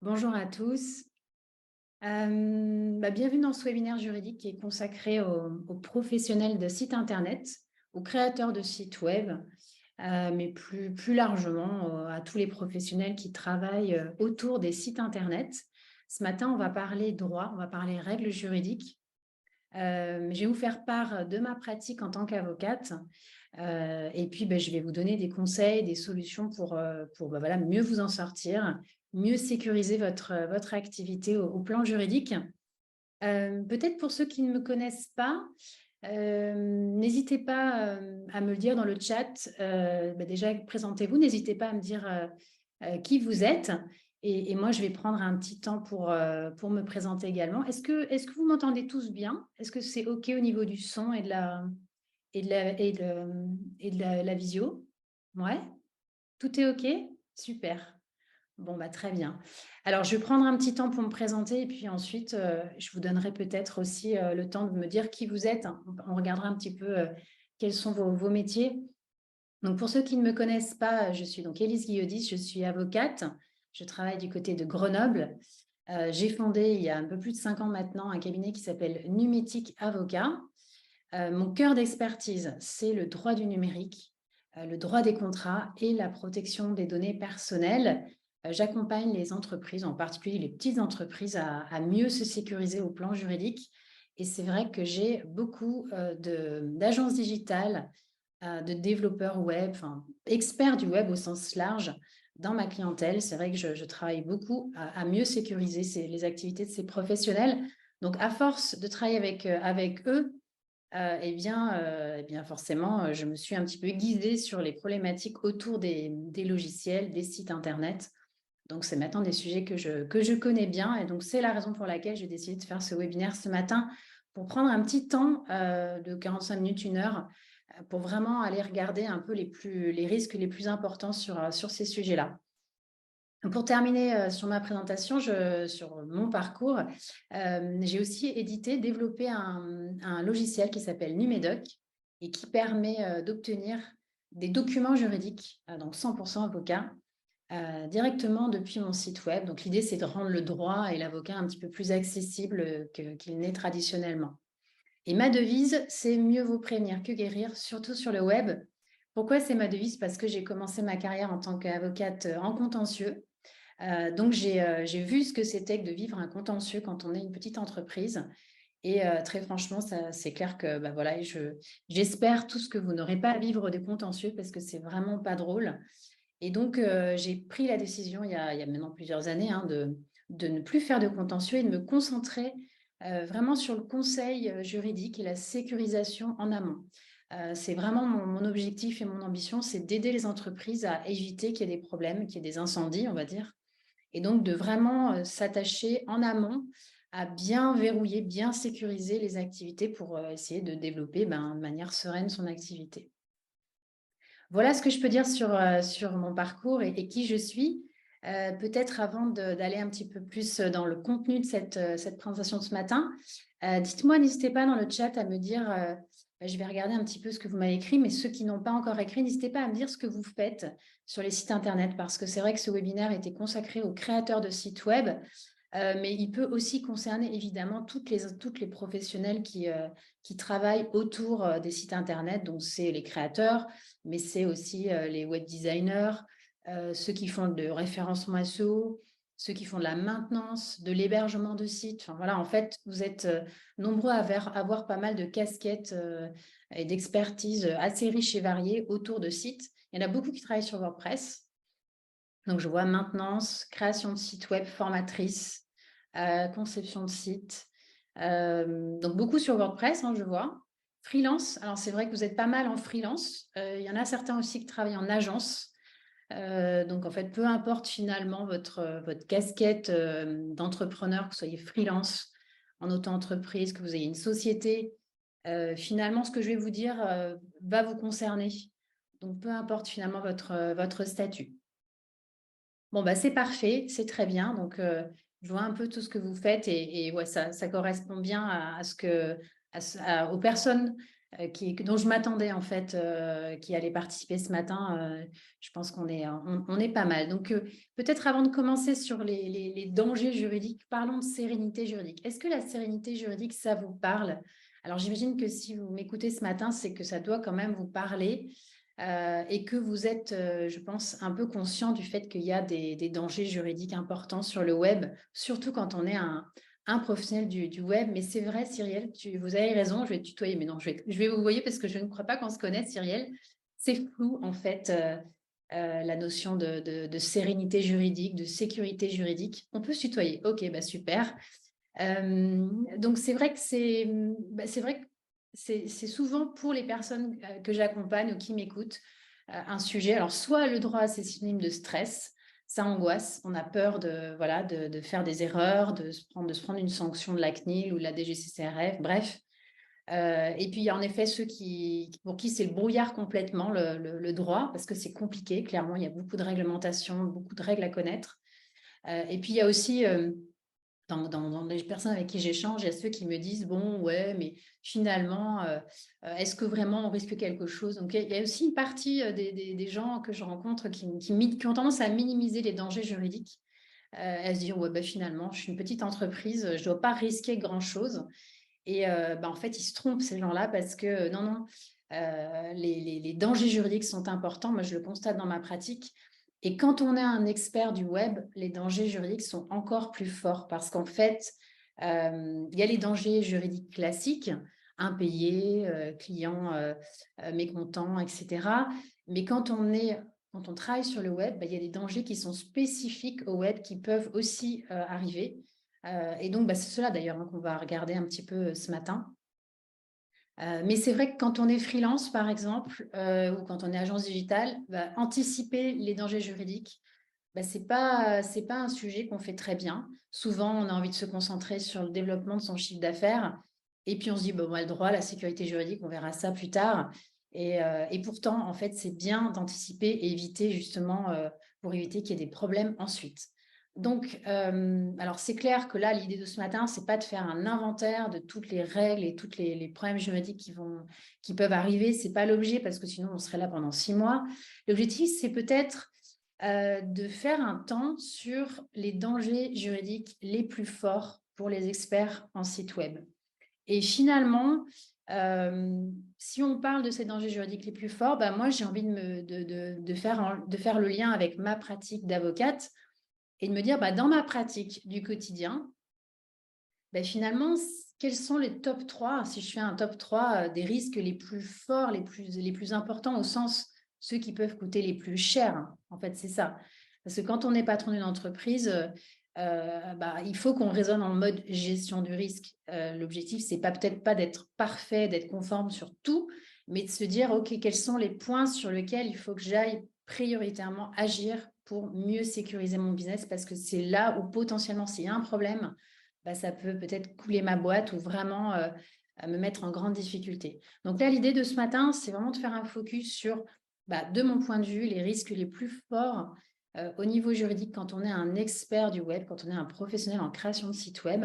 Bonjour à tous. Bienvenue dans ce webinaire juridique qui est consacré aux professionnels de sites internet, aux créateurs de sites web, mais plus largement à tous les professionnels qui travaillent autour des sites internet. Ce matin, on va parler droit, on va parler règles juridiques. Je vais vous faire part de ma pratique en tant qu'avocate et puis je vais vous donner des conseils, des solutions pour voilà, mieux vous en sortir, mieux sécuriser votre activité au plan juridique. Peut-être pour ceux qui ne me connaissent pas, n'hésitez pas à me le dire dans le chat. Déjà, présentez-vous, n'hésitez pas à me dire qui vous êtes. Et moi, je vais prendre un petit temps pour me présenter également. Est-ce que vous m'entendez tous bien? Est-ce que c'est OK au niveau du son et de la visio? Ouais? Tout est OK? Super. Bon, très bien. Alors, je vais prendre un petit temps pour me présenter et puis ensuite, je vous donnerai peut-être aussi le temps de me dire qui vous êtes. On regardera un petit peu quels sont vos métiers. Donc, pour ceux qui ne me connaissent pas, je suis donc Élise Guillaudis, je suis avocate. Je travaille du côté de Grenoble. J'ai fondé il y a un peu plus de 5 ans maintenant un cabinet qui s'appelle Numétique Avocat. Mon cœur d'expertise, c'est le droit du numérique, le droit des contrats et la protection des données personnelles. J'accompagne les entreprises, en particulier les petites entreprises, à mieux se sécuriser au plan juridique. Et c'est vrai que j'ai beaucoup d'agences digitales, de développeurs web, enfin, experts du web au sens large dans ma clientèle. C'est vrai que je travaille beaucoup à mieux sécuriser les activités de ces professionnels. Donc, à force de travailler avec eux, forcément, je me suis un petit peu guidée sur les problématiques autour des logiciels, des sites internet. Donc, c'est maintenant des sujets que je connais bien. Et donc, c'est la raison pour laquelle j'ai décidé de faire ce webinaire ce matin pour prendre un petit temps de 45 minutes, 1 heure, pour vraiment aller regarder un peu les risques les plus importants sur ces sujets-là. Pour terminer sur ma présentation, sur mon parcours, j'ai aussi développé un logiciel qui s'appelle Numédoc et qui permet d'obtenir des documents juridiques, donc 100% avocat, directement depuis mon site web. Donc l'idée, c'est de rendre le droit et l'avocat un petit peu plus accessible qu'il n'est traditionnellement. Et ma devise, c'est mieux vaut prévenir que guérir, surtout sur le web. Pourquoi c'est ma devise? Parce que j'ai commencé ma carrière en tant qu'avocate en contentieux. Donc, j'ai vu ce que c'était que de vivre un contentieux quand on est une petite entreprise. Et très franchement, c'est clair que voilà, j'espère tous que vous n'aurez pas à vivre des contentieux parce que c'est vraiment pas drôle. Et donc, j'ai pris la décision il y a maintenant plusieurs années de ne plus faire de contentieux et de me concentrer vraiment sur le conseil juridique et la sécurisation en amont. C'est vraiment mon objectif et mon ambition, c'est d'aider les entreprises à éviter qu'il y ait des problèmes, qu'il y ait des incendies, on va dire, et donc de vraiment s'attacher en amont à bien verrouiller, bien sécuriser les activités pour essayer de développer de manière sereine son activité. Voilà ce que je peux dire sur mon parcours et qui je suis. Peut-être avant d'aller un petit peu plus dans le contenu de cette présentation de ce matin, dites-moi, n'hésitez pas dans le chat à me dire, je vais regarder un petit peu ce que vous m'avez écrit, mais ceux qui n'ont pas encore écrit, n'hésitez pas à me dire ce que vous faites sur les sites internet, parce que c'est vrai que ce webinaire était consacré aux créateurs de sites web, mais il peut aussi concerner évidemment toutes les professionnels qui travaillent autour des sites internet. Donc, c'est les créateurs, mais c'est aussi les web designers, ceux qui font de référencement SEO, ceux qui font de la maintenance, de l'hébergement de sites. Enfin, voilà, en fait, vous êtes nombreux à avoir pas mal de casquettes et d'expertise assez riches et variées autour de sites. Il y en a beaucoup qui travaillent sur WordPress. Donc, je vois maintenance, création de site web, formatrice, conception de site. Donc, beaucoup sur WordPress, je vois. Freelance, alors c'est vrai que vous êtes pas mal en freelance. Il y en a certains aussi qui travaillent en agence. Donc, en fait, peu importe finalement votre casquette d'entrepreneur, que vous soyez freelance, en auto-entreprise, que vous ayez une société, finalement, ce que je vais vous dire va vous concerner. Donc, peu importe finalement votre statut. Bon, c'est parfait, c'est très bien. Donc, je vois un peu tout ce que vous faites et ouais, ça correspond bien aux personnes dont je m'attendais en fait, qui allait participer ce matin. Je pense on est pas mal. Donc, peut-être avant de commencer sur les dangers juridiques, parlons de sérénité juridique. Est-ce que la sérénité juridique, ça vous parle? Alors, j'imagine que si vous m'écoutez ce matin, c'est que ça doit quand même vous parler et que vous êtes, je pense, un peu conscient du fait qu'il y a des dangers juridiques importants sur le web, surtout quand on est un professionnel du web. Mais c'est vrai, Cyrielle, vous avez raison, je vais te tutoyer, mais non, je vais vous voyer parce que je ne crois pas qu'on se connaisse, Cyrielle. C'est flou, en fait, la notion de sérénité juridique, de sécurité juridique. On peut se tutoyer. Ok, bah super. Donc, c'est vrai que c'est vrai que c'est souvent pour les personnes que j'accompagne ou qui m'écoutent un sujet. Alors, soit le droit, c'est synonyme de stress, ça angoisse, on a peur voilà, de faire des erreurs, de se prendre une sanction de la CNIL ou de la DGCCRF, bref. Et puis, il y a en effet ceux pour qui c'est le brouillard complètement, le droit, parce que c'est compliqué, clairement, il y a beaucoup de réglementations, beaucoup de règles à connaître. Et puis, il y a aussi dans les personnes avec qui j'échange, il y a ceux qui me disent, bon, ouais, mais finalement, est-ce que vraiment on risque quelque chose? Donc, il y a aussi une partie des gens que je rencontre qui ont tendance à minimiser les dangers juridiques, à se dire, ouais, bah, finalement, je suis une petite entreprise, je ne dois pas risquer grand-chose. Et bah, en fait, ils se trompent, ces gens-là, parce que non, non, les dangers juridiques sont importants. Moi, je le constate dans ma pratique. Et quand on est un expert du web, les dangers juridiques sont encore plus forts parce qu'en fait, il y a les dangers juridiques classiques, impayés, clients mécontents, etc. Mais quand on travaille sur le web, bah, il y a des dangers qui sont spécifiques au web qui peuvent aussi arriver. Et donc, bah, c'est cela d'ailleurs qu'on va regarder un petit peu ce matin. Mais c'est vrai que quand on est freelance, par exemple, ou quand on est agence digitale, bah, anticiper les dangers juridiques, bah, c'est pas un sujet qu'on fait très bien. Souvent, on a envie de se concentrer sur le développement de son chiffre d'affaires. Et puis, on se dit, bon, moi, le droit, la sécurité juridique, on verra ça plus tard. Et pourtant, en fait, c'est bien d'anticiper et éviter justement, pour éviter qu'il y ait des problèmes ensuite. Donc, alors c'est clair que là, l'idée de ce matin, c'est pas de faire un inventaire de toutes les règles et tous les problèmes juridiques qui peuvent arriver. C'est pas l'objet parce que sinon, on serait là pendant 6 mois. L'objectif, c'est peut-être de faire un temps sur les dangers juridiques les plus forts pour les experts en site web. Et finalement, si on parle de ces dangers juridiques les plus forts, bah moi, j'ai envie de faire le lien avec ma pratique d'avocate et de me dire, bah, dans ma pratique du quotidien, bah, finalement, quels sont les top 3, si je fais un top 3 des risques les plus forts, les plus importants, au sens ceux qui peuvent coûter les plus cher, hein. En fait, c'est ça. Parce que quand on est patron d'une entreprise, bah, il faut qu'on raisonne en mode gestion du risque. L'objectif, c'est peut-être pas d'être parfait, d'être conforme sur tout, mais de se dire, OK, quels sont les points sur lesquels il faut que j'aille prioritairement agir pour mieux sécuriser mon business, parce que c'est là où potentiellement, s'il y a un problème, bah, ça peut-être couler ma boîte ou vraiment me mettre en grande difficulté. Donc là, l'idée de ce matin, c'est vraiment de faire un focus sur, bah, de mon point de vue, les risques les plus forts au niveau juridique quand on est un expert du web, quand on est un professionnel en création de site web.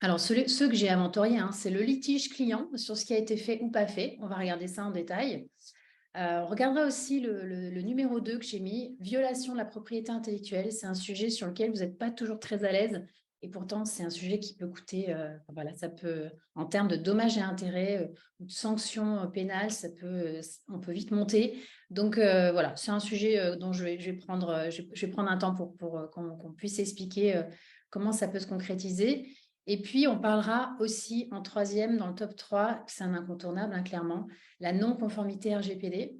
Alors, ceux que j'ai inventoriés, hein, c'est le litige client sur ce qui a été fait ou pas fait. On va regarder ça en détail. On regardera aussi le numéro 2 que j'ai mis, violation de la propriété intellectuelle. C'est un sujet sur lequel vous n'êtes pas toujours très à l'aise. Et pourtant, c'est un sujet qui peut coûter, voilà, ça peut, en termes de dommages et intérêts ou de sanctions pénales, on peut vite monter. Donc, voilà, c'est un sujet dont je vais prendre un temps pour qu'on puisse expliquer comment ça peut se concrétiser. Et puis, on parlera aussi en troisième, dans le top 3, c'est un incontournable, hein, clairement, la non-conformité RGPD.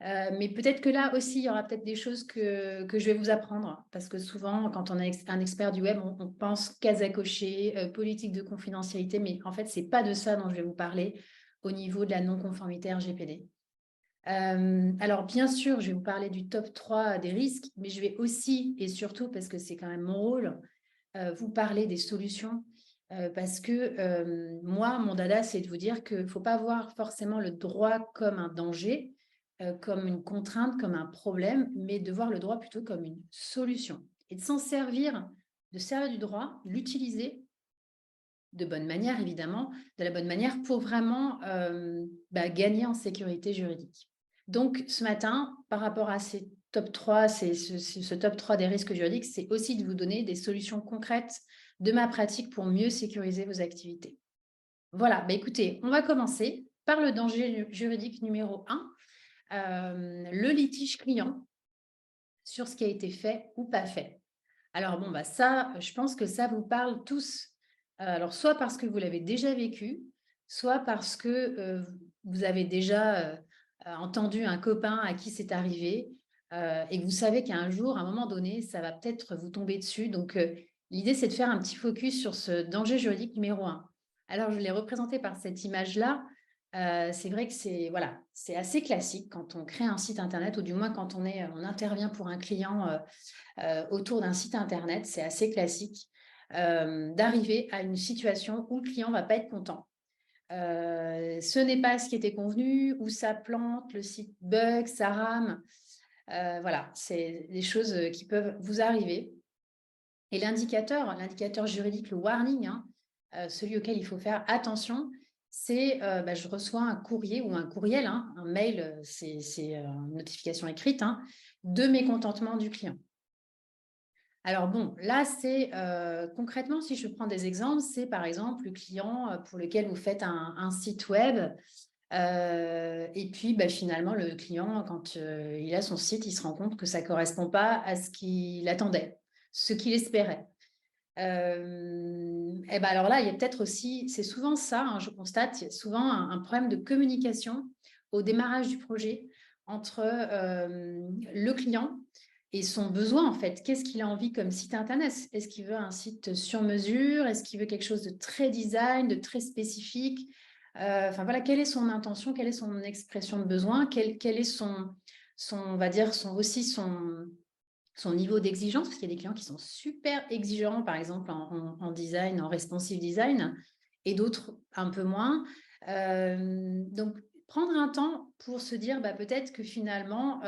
Mais peut-être que là aussi, il y aura peut-être des choses que je vais vous apprendre, parce que souvent, quand on est un expert du web, on pense case à cocher, politique de confidentialité, mais en fait, ce n'est pas de ça dont je vais vous parler au niveau de la non-conformité RGPD. Alors, bien sûr, je vais vous parler du top 3 des risques, mais je vais aussi, et surtout parce que c'est quand même mon rôle, vous parler des solutions. Parce que moi, mon dada, c'est de vous dire qu'il ne faut pas voir forcément le droit comme un danger, comme une contrainte, comme un problème, mais de voir le droit plutôt comme une solution. Et de s'en servir, de servir du droit, l'utiliser de bonne manière, évidemment, de la bonne manière pour vraiment gagner en sécurité juridique. Donc, ce matin, par rapport à ces top 3, ce top 3 des risques juridiques, c'est aussi de vous donner des solutions concrètes de ma pratique pour mieux sécuriser vos activités. Voilà, écoutez, on va commencer par le danger juridique numéro 1, le litige client sur ce qui a été fait ou pas fait. Alors bon, ça, je pense que ça vous parle tous. Alors soit parce que vous l'avez déjà vécu, soit parce que vous avez déjà entendu un copain à qui c'est arrivé et que vous savez qu'un jour, à un moment donné, ça va peut-être vous tomber dessus. Donc, l'idée, c'est de faire un petit focus sur ce danger juridique numéro 1. Alors, je l'ai représenté par cette image-là. C'est vrai que c'est assez classique quand on crée un site internet, ou du moins quand on intervient pour un client autour d'un site internet. C'est assez classique d'arriver à une situation où le client ne va pas être content. Ce n'est pas ce qui était convenu, ou ça plante, le site bug, ça rame. Voilà, c'est des choses qui peuvent vous arriver. Et l'indicateur juridique, le warning, celui auquel il faut faire attention, c'est je reçois un courrier ou un courriel, un mail, c'est une notification écrite, de mécontentement du client. Alors bon, là, c'est concrètement, si je prends des exemples, c'est par exemple le client pour lequel vous faites un site web. Et puis, finalement, le client, quand il a son site, il se rend compte que ça ne correspond pas à ce qu'il attendait, ce qu'il espérait. Alors là, il y a peut-être aussi, c'est souvent ça, je constate, il y a souvent un problème de communication au démarrage du projet entre le client et son besoin, en fait. Qu'est-ce qu'il a envie comme site internet? Est-ce qu'il veut un site sur mesure? Est-ce qu'il veut quelque chose de très design, de très spécifique? Voilà, quelle est son intention? Quelle est son expression de besoin? Quel est son, on va dire, son niveau d'exigence, parce qu'il y a des clients qui sont super exigeants, par exemple en design, en responsive design, et d'autres un peu moins. Donc, prendre un temps pour se dire peut-être que finalement,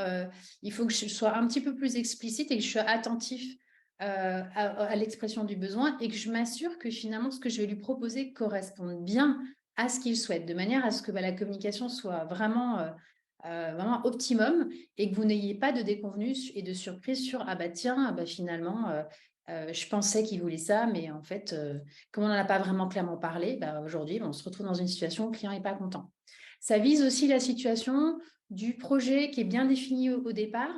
il faut que je sois un petit peu plus explicite et que je sois attentif à l'expression du besoin, et que je m'assure que finalement, ce que je vais lui proposer corresponde bien à ce qu'il souhaite, de manière à ce que la communication soit vraiment optimum, et que vous n'ayez pas de déconvenus et de surprise sur finalement, je pensais qu'il voulait ça, mais en fait, comme on n'en a pas vraiment clairement parlé, aujourd'hui, on se retrouve dans une situation où le client n'est pas content. Ça vise aussi la situation du projet qui est bien défini au départ.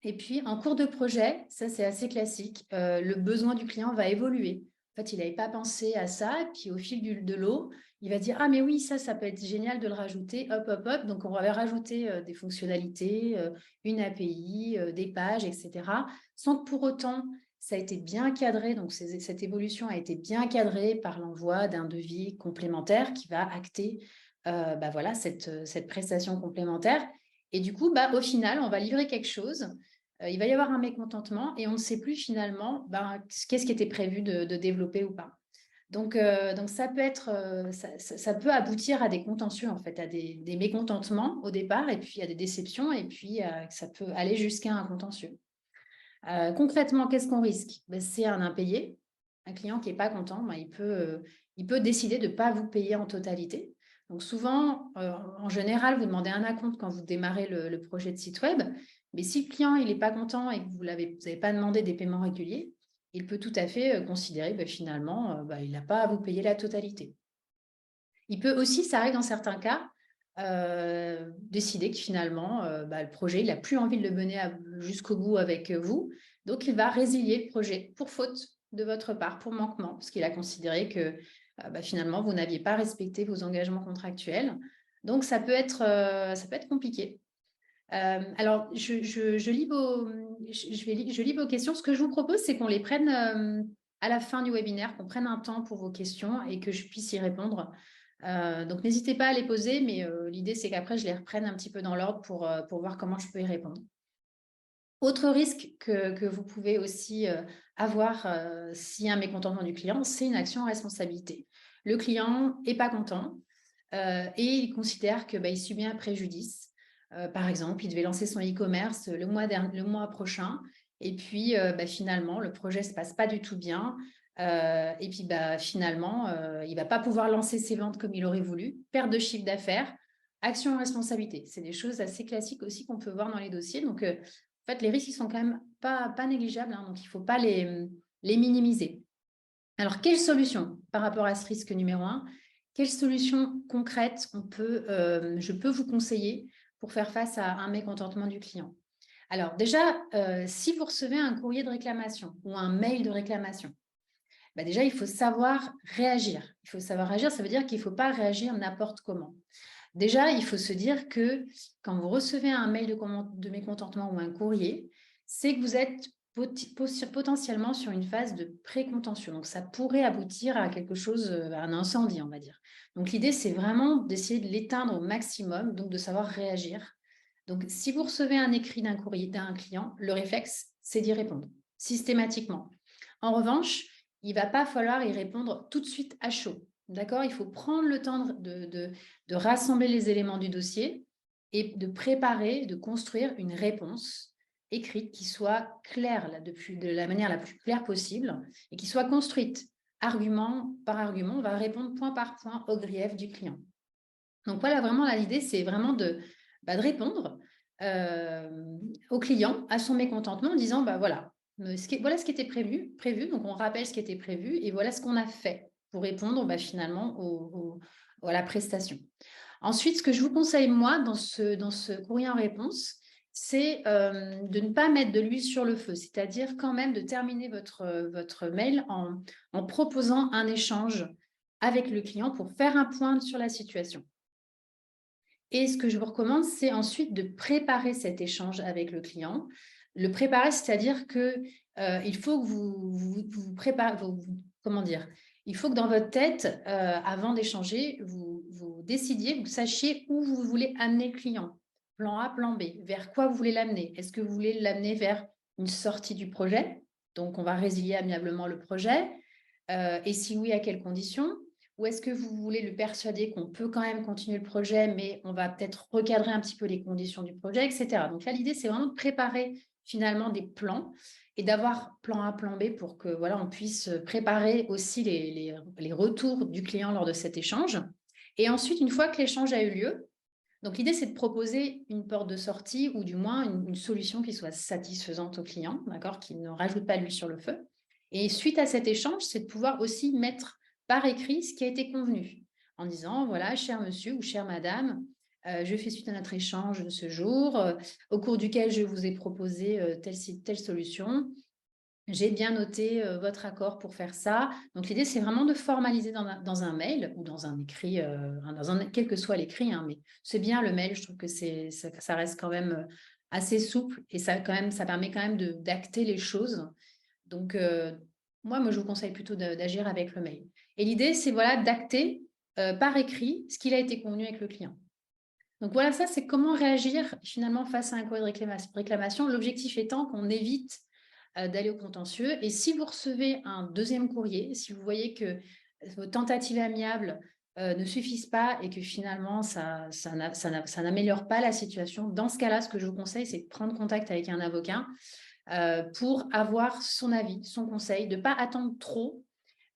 Et puis, en cours de projet, ça c'est assez classique, le besoin du client va évoluer. En fait, il n'avait pas pensé à ça, et puis au fil de l'eau, il va dire « Ah, mais oui, ça peut être génial de le rajouter, hop, hop, hop. » Donc, on va rajouter des fonctionnalités, une API, des pages, etc. Sans que pour autant, ça a été bien cadré. Donc, cette évolution a été bien cadrée par l'envoi d'un devis complémentaire qui va acter cette prestation complémentaire. Et du coup, au final, on va livrer quelque chose. Il va y avoir un mécontentement et on ne sait plus finalement qu'est-ce qui était prévu de développer ou pas. Donc ça peut être, ça peut aboutir à des contentieux, en fait, à des mécontentements au départ, et puis à des déceptions, et puis ça peut aller jusqu'à un contentieux. Concrètement, qu'est-ce qu'on risque? C'est un impayé. Un client qui n'est pas content, il peut décider de ne pas vous payer en totalité. Donc souvent, en général, vous demandez un acompte quand vous démarrez le projet de site web. Mais si le client n'est pas content et que vous n'avez pas demandé des paiements réguliers, il peut tout à fait considérer finalement, il n'a pas à vous payer la totalité. Il peut aussi, ça arrive dans certains cas, décider que finalement, le projet, il n'a plus envie de le mener jusqu'au bout avec vous. Donc, il va résilier le projet pour faute de votre part, pour manquement, parce qu'il a considéré que finalement, vous n'aviez pas respecté vos engagements contractuels. Donc, ça peut être compliqué. Alors, je lis vos questions. Ce que je vous propose, c'est qu'on les prenne à la fin du webinaire, qu'on prenne un temps pour vos questions et que je puisse y répondre. Donc, n'hésitez pas à les poser, mais l'idée, c'est qu'après, je les reprenne un petit peu dans l'ordre pour voir comment je peux y répondre. Autre risque que vous pouvez aussi avoir s'il y a un mécontentement du client, c'est une action en responsabilité. Le client n'est pas content et il considère qu'il subit un préjudice. Par exemple, il devait lancer son e-commerce le mois prochain, et puis finalement, le projet ne se passe pas du tout bien. Et puis, finalement, il ne va pas pouvoir lancer ses ventes comme il aurait voulu. Perte de chiffre d'affaires, action en responsabilité. C'est des choses assez classiques aussi qu'on peut voir dans les dossiers. Donc, en fait, les risques, ils sont quand même pas négligeables. Hein, donc, il ne faut pas les minimiser. Alors, quelle solution par rapport à ce risque numéro 1? Quelle solution concrète je peux vous conseiller pour faire face à un mécontentement du client? Alors déjà, si vous recevez un courrier de réclamation ou un mail de réclamation, déjà, il faut savoir réagir. Il faut savoir réagir, ça veut dire qu'il ne faut pas réagir n'importe comment. Déjà, il faut se dire que quand vous recevez un mail de mécontentement ou un courrier, c'est que vous êtes potentiellement sur une phase de précontentieux. Donc, ça pourrait aboutir à quelque chose, à un incendie, on va dire. Donc, l'idée, c'est vraiment d'essayer de l'éteindre au maximum, donc de savoir réagir. Donc, si vous recevez un écrit d'un courrier d'un client, le réflexe, c'est d'y répondre systématiquement. En revanche, il ne va pas falloir y répondre tout de suite à chaud. D'accord? Il faut prendre le temps de rassembler les éléments du dossier et de préparer, de construire une réponse écrite qui soit claire de la manière la plus claire possible et qui soit construite argument par argument. On va répondre point par point au grief du client. Donc voilà, vraiment, l'idée, c'est vraiment de répondre au client à son mécontentement en disant, voilà, voilà ce qui était prévu. Donc, on rappelle ce qui était prévu et voilà ce qu'on a fait pour répondre finalement à la prestation. Ensuite, ce que je vous conseille, moi, dans ce courrier en réponse, c'est de ne pas mettre de l'huile sur le feu, c'est-à-dire quand même de terminer votre mail en proposant un échange avec le client pour faire un point sur la situation. Et ce que je vous recommande, c'est ensuite de préparer cet échange avec le client. Le préparer, c'est-à-dire que il faut que vous préparez, comment dire, il faut que dans votre tête, avant d'échanger, vous décidiez, vous sachiez où vous voulez amener le client. Plan A, plan B. Vers quoi vous voulez l'amener? Est-ce que vous voulez l'amener vers une sortie du projet? Donc, on va résilier amiablement le projet. Et si oui, à quelles conditions? Ou est-ce que vous voulez le persuader qu'on peut quand même continuer le projet, mais on va peut-être recadrer un petit peu les conditions du projet, etc. Donc là, l'idée, c'est vraiment de préparer finalement des plans et d'avoir plan A, plan B pour que on puisse préparer aussi les retours du client lors de cet échange. Et ensuite, une fois que l'échange a eu lieu, donc l'idée, c'est de proposer une porte de sortie ou du moins une solution qui soit satisfaisante au client, d'accord, qui ne rajoute pas l'huile sur le feu. Et suite à cet échange, c'est de pouvoir aussi mettre par écrit ce qui a été convenu, en disant, voilà, cher monsieur ou chère madame, je fais suite à notre échange de ce jour, au cours duquel je vous ai proposé telle solution. J'ai bien noté votre accord pour faire ça. Donc, l'idée, c'est vraiment de formaliser dans un mail ou dans un écrit, quel que soit l'écrit, hein, mais c'est bien le mail. Je trouve que ça reste quand même assez souple et ça permet quand même d'acter les choses. Donc, moi, je vous conseille plutôt d'agir avec le mail. Et l'idée, c'est d'acter par écrit ce qu'il a été convenu avec le client. Donc voilà, ça, c'est comment réagir finalement face à un courrier de réclamation. L'objectif étant qu'on évite d'aller au contentieux. Et si vous recevez un deuxième courrier, si vous voyez que vos tentatives amiables ne suffisent pas et que finalement, ça n'améliore pas la situation, dans ce cas-là, ce que je vous conseille, c'est de prendre contact avec un avocat pour avoir son avis, son conseil, de ne pas attendre trop.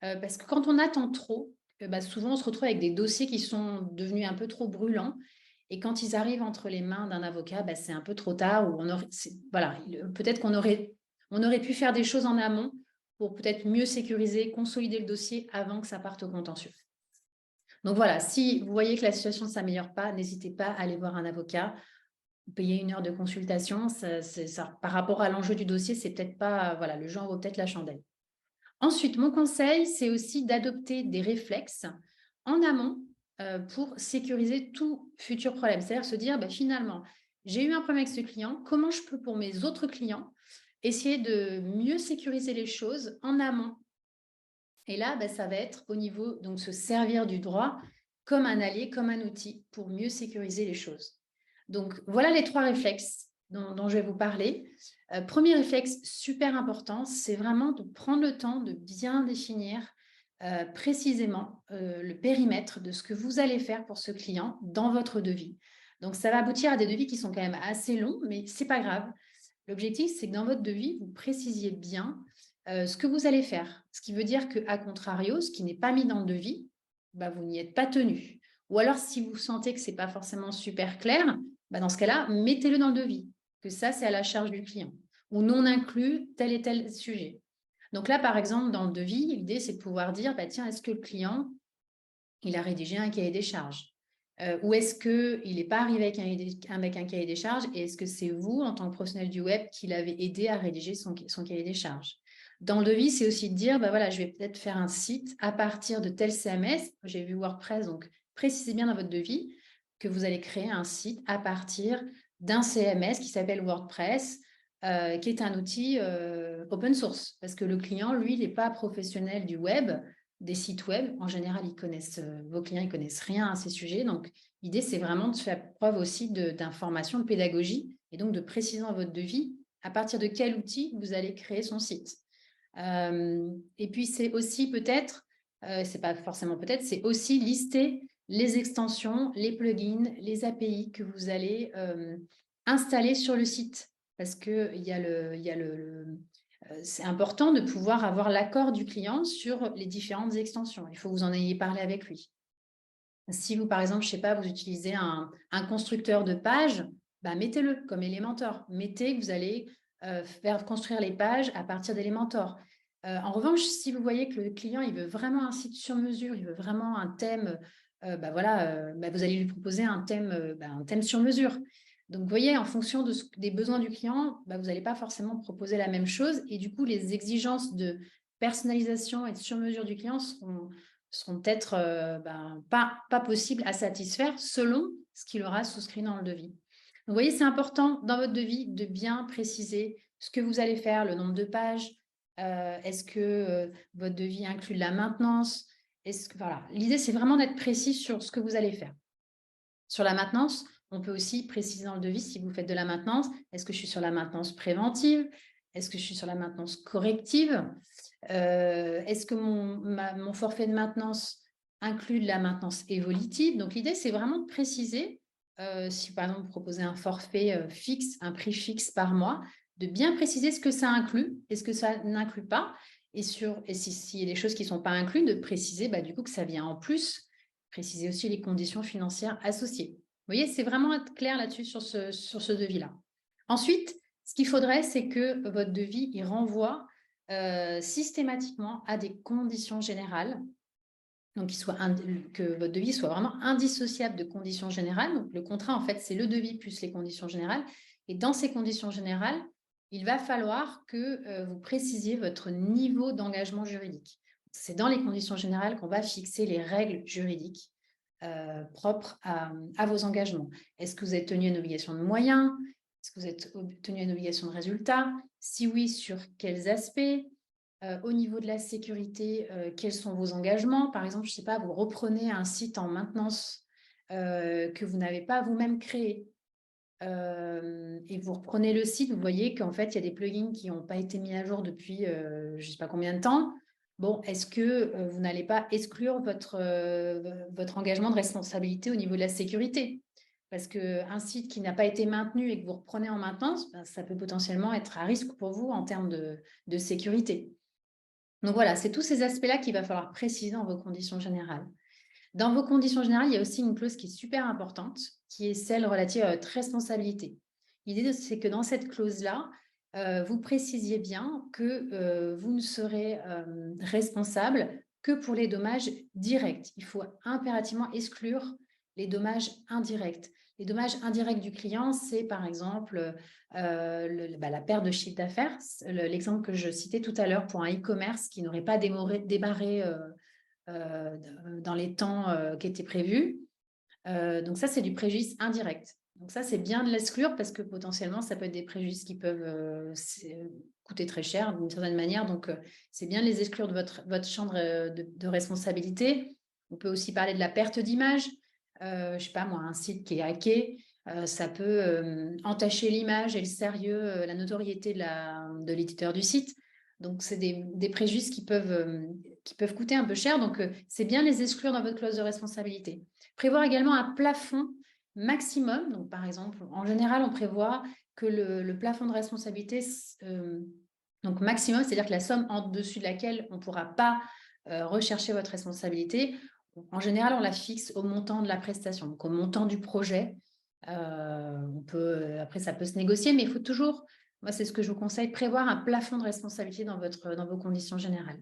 Parce que quand on attend trop, souvent, on se retrouve avec des dossiers qui sont devenus un peu trop brûlants. Et quand ils arrivent entre les mains d'un avocat, c'est un peu trop tard. Ou peut-être qu'on aurait pu faire des choses en amont pour peut-être mieux sécuriser, consolider le dossier avant que ça parte au contentieux. Donc voilà, si vous voyez que la situation ne s'améliore pas, n'hésitez pas à aller voir un avocat. Payer 1 heure de consultation, par rapport à l'enjeu du dossier, c'est peut-être pas, le genre vaut peut-être la chandelle. Ensuite, mon conseil, c'est aussi d'adopter des réflexes en amont pour sécuriser tout futur problème. C'est-à-dire se dire, finalement, j'ai eu un problème avec ce client, comment je peux pour mes autres clients essayer de mieux sécuriser les choses en amont. Et là, ça va être au niveau, donc se servir du droit comme un allié, comme un outil pour mieux sécuriser les choses. Donc, voilà les 3 réflexes dont je vais vous parler. Premier réflexe super important, c'est vraiment de prendre le temps de bien définir précisément le périmètre de ce que vous allez faire pour ce client dans votre devis. Donc, ça va aboutir à des devis qui sont quand même assez longs, mais ce n'est pas grave. L'objectif, c'est que dans votre devis, vous précisiez bien ce que vous allez faire. Ce qui veut dire qu'à contrario, ce qui n'est pas mis dans le devis, bah, vous n'y êtes pas tenu. Ou alors, si vous sentez que ce n'est pas forcément super clair, bah, dans ce cas-là, mettez-le dans le devis, que ça, c'est à la charge du client, ou non inclus tel et tel sujet. Donc là, par exemple, dans le devis, l'idée, c'est de pouvoir dire, bah, tiens, est-ce que le client, il a rédigé un cahier des charges ou est-ce qu'il n'est pas arrivé avec un cahier des charges et est-ce que c'est vous, en tant que professionnel du web, qui l'avez aidé à rédiger son cahier des charges? Dans le devis, c'est aussi de dire, bah voilà, je vais peut-être faire un site à partir de tel CMS. J'ai vu WordPress, donc précisez bien dans votre devis que vous allez créer un site à partir d'un CMS qui s'appelle WordPress, qui est un outil open source. Parce que le client, lui, il n'est pas professionnel du web, des sites web. En général, vos clients, ils connaissent rien à ces sujets. Donc, l'idée, c'est vraiment de faire preuve aussi d'information, de pédagogie, et donc de préciser dans votre devis à partir de quel outil vous allez créer son site. Et puis, c'est aussi peut-être, c'est pas forcément peut-être, c'est aussi lister les extensions, les plugins, les API que vous allez installer sur le site. Parce qu'il y a c'est important de pouvoir avoir l'accord du client sur les différentes extensions. Il faut que vous en ayez parlé avec lui. Si vous, par exemple, je ne sais pas, vous utilisez un constructeur de pages, bah, mettez-le comme Elementor. Mettez que vous allez faire construire les pages à partir d'Elementor. En revanche, si vous voyez que le client il veut vraiment un site sur mesure, il veut vraiment un thème, bah, voilà, bah, vous allez lui proposer un thème sur mesure. Donc, vous voyez, en fonction des besoins du client, bah, vous n'allez pas forcément proposer la même chose. Et du coup, les exigences de personnalisation et de sur mesure du client seront peut-être pas possibles à satisfaire selon ce qu'il aura souscrit dans le devis. Donc, vous voyez, c'est important dans votre devis de bien préciser ce que vous allez faire, le nombre de pages. Est-ce que votre devis inclut la maintenance? Voilà. L'idée, c'est vraiment d'être précis sur ce que vous allez faire. Sur la maintenance, on peut aussi préciser dans le devis si vous faites de la maintenance. Est-ce que je suis sur la maintenance préventive? Est-ce que je suis sur la maintenance corrective? Est-ce que mon forfait de maintenance inclut de la maintenance évolutive? Donc, l'idée, c'est vraiment de préciser, si par exemple vous proposez un forfait fixe, un prix fixe par mois, de bien préciser ce que ça inclut et ce que ça n'inclut pas. Et s'il y a des choses qui ne sont pas incluses, de préciser du coup que ça vient en plus. Préciser aussi les conditions financières associées. Vous voyez, c'est vraiment être clair là-dessus sur ce devis-là. Ensuite, ce qu'il faudrait, c'est que votre devis il renvoie systématiquement à des conditions générales. Donc, que votre devis soit vraiment indissociable de conditions générales. Donc, le contrat, en fait, c'est le devis plus les conditions générales. Et dans ces conditions générales, il va falloir que vous précisiez votre niveau d'engagement juridique. C'est dans les conditions générales qu'on va fixer les règles juridiques propres à vos engagements. Est-ce que vous êtes tenu à une obligation de moyens? Est-ce que vous êtes tenu à une obligation de résultat? Si oui, sur quels aspects? Au niveau de la sécurité, quels sont vos engagements? Par exemple, je ne sais pas, vous reprenez un site en maintenance que vous n'avez pas vous-même créé et vous reprenez le site, vous voyez qu'en fait, il y a des plugins qui n'ont pas été mis à jour depuis je ne sais pas combien de temps. Bon, est-ce que vous n'allez pas exclure votre engagement de responsabilité au niveau de la sécurité? Parce qu'un site qui n'a pas été maintenu et que vous reprenez en maintenance, ça peut potentiellement être à risque pour vous en termes de sécurité. Donc voilà, c'est tous ces aspects-là qu'il va falloir préciser dans vos conditions générales. Dans vos conditions générales, il y a aussi une clause qui est super importante, qui est celle relative à votre responsabilité. L'idée, c'est que dans cette clause-là, vous précisiez bien que vous ne serez responsable que pour les dommages directs. Il faut impérativement exclure les dommages indirects. Les dommages indirects du client, c'est par exemple la perte de chiffre d'affaires. L'exemple que je citais tout à l'heure pour un e-commerce qui n'aurait pas démarré dans les temps qui étaient prévus. Donc ça, c'est du préjudice indirect. Donc ça, c'est bien de l'exclure parce que potentiellement, ça peut être des préjudices qui peuvent coûter très cher d'une certaine manière. Donc, c'est bien de les exclure de votre champ de responsabilité. On peut aussi parler de la perte d'image. Je ne sais pas moi, un site qui est hacké, ça peut entacher l'image et le sérieux, la notoriété de l'éditeur du site. Donc, c'est des préjudices qui peuvent coûter un peu cher. Donc, c'est bien de les exclure dans votre clause de responsabilité. Prévoir également un plafond maximum. Donc, par exemple, en général, on prévoit que le plafond de responsabilité Donc, maximum, c'est-à-dire que la somme en dessus de laquelle on ne pourra pas rechercher votre responsabilité, en général, on la fixe au montant de la prestation, donc au montant du projet. Après, ça peut se négocier, mais il faut toujours, moi, c'est ce que je vous conseille, prévoir un plafond de responsabilité dans vos conditions générales.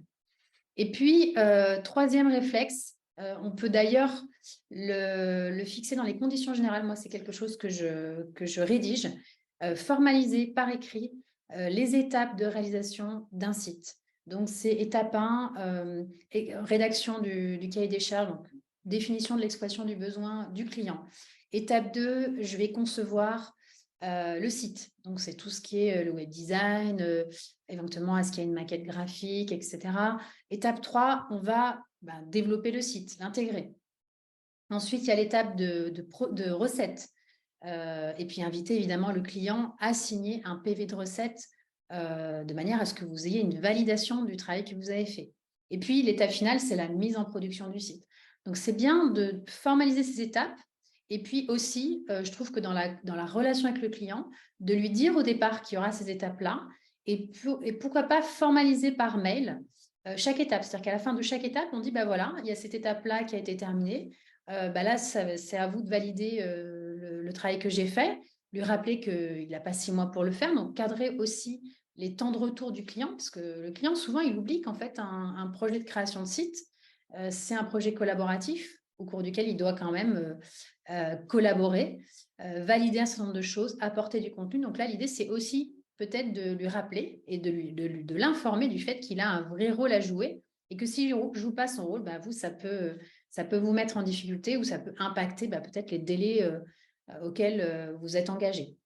Et puis, troisième réflexe, on peut d'ailleurs le fixer dans les conditions générales. Moi, c'est quelque chose que je rédige, formaliser par écrit les étapes de réalisation d'un site. Donc, c'est étape 1, rédaction du cahier des charges, donc définition de l'expression du besoin du client. Étape 2, je vais concevoir le site. Donc, c'est tout ce qui est le web design, éventuellement, est-ce qu'il y a une maquette graphique, etc. Étape 3, on va développer le site, l'intégrer. Ensuite, il y a l'étape de recette. Et puis, inviter évidemment le client à signer un PV de recette de manière à ce que vous ayez une validation du travail que vous avez fait. Et puis, l'étape finale, c'est la mise en production du site. Donc, c'est bien de formaliser ces étapes. Et puis aussi, je trouve que dans la relation avec le client, de lui dire au départ qu'il y aura ces étapes-là et pourquoi pas formaliser par mail chaque étape. C'est-à-dire qu'à la fin de chaque étape, on dit, voilà, il y a cette étape-là qui a été terminée. Là, c'est à vous de valider le travail que j'ai fait, lui rappeler qu'il n'a pas 6 mois pour le faire, donc cadrer aussi les temps de retour du client, parce que le client, souvent, il oublie qu'en fait, un projet de création de site, c'est un projet collaboratif au cours duquel il doit quand même collaborer, valider un certain nombre de choses, apporter du contenu. Donc là, l'idée, c'est aussi peut-être de lui rappeler et de l'informer du fait qu'il a un vrai rôle à jouer et que s'il ne joue pas son rôle, vous, ça peut vous mettre en difficulté ou ça peut impacter peut-être les délais auxquels vous êtes engagé.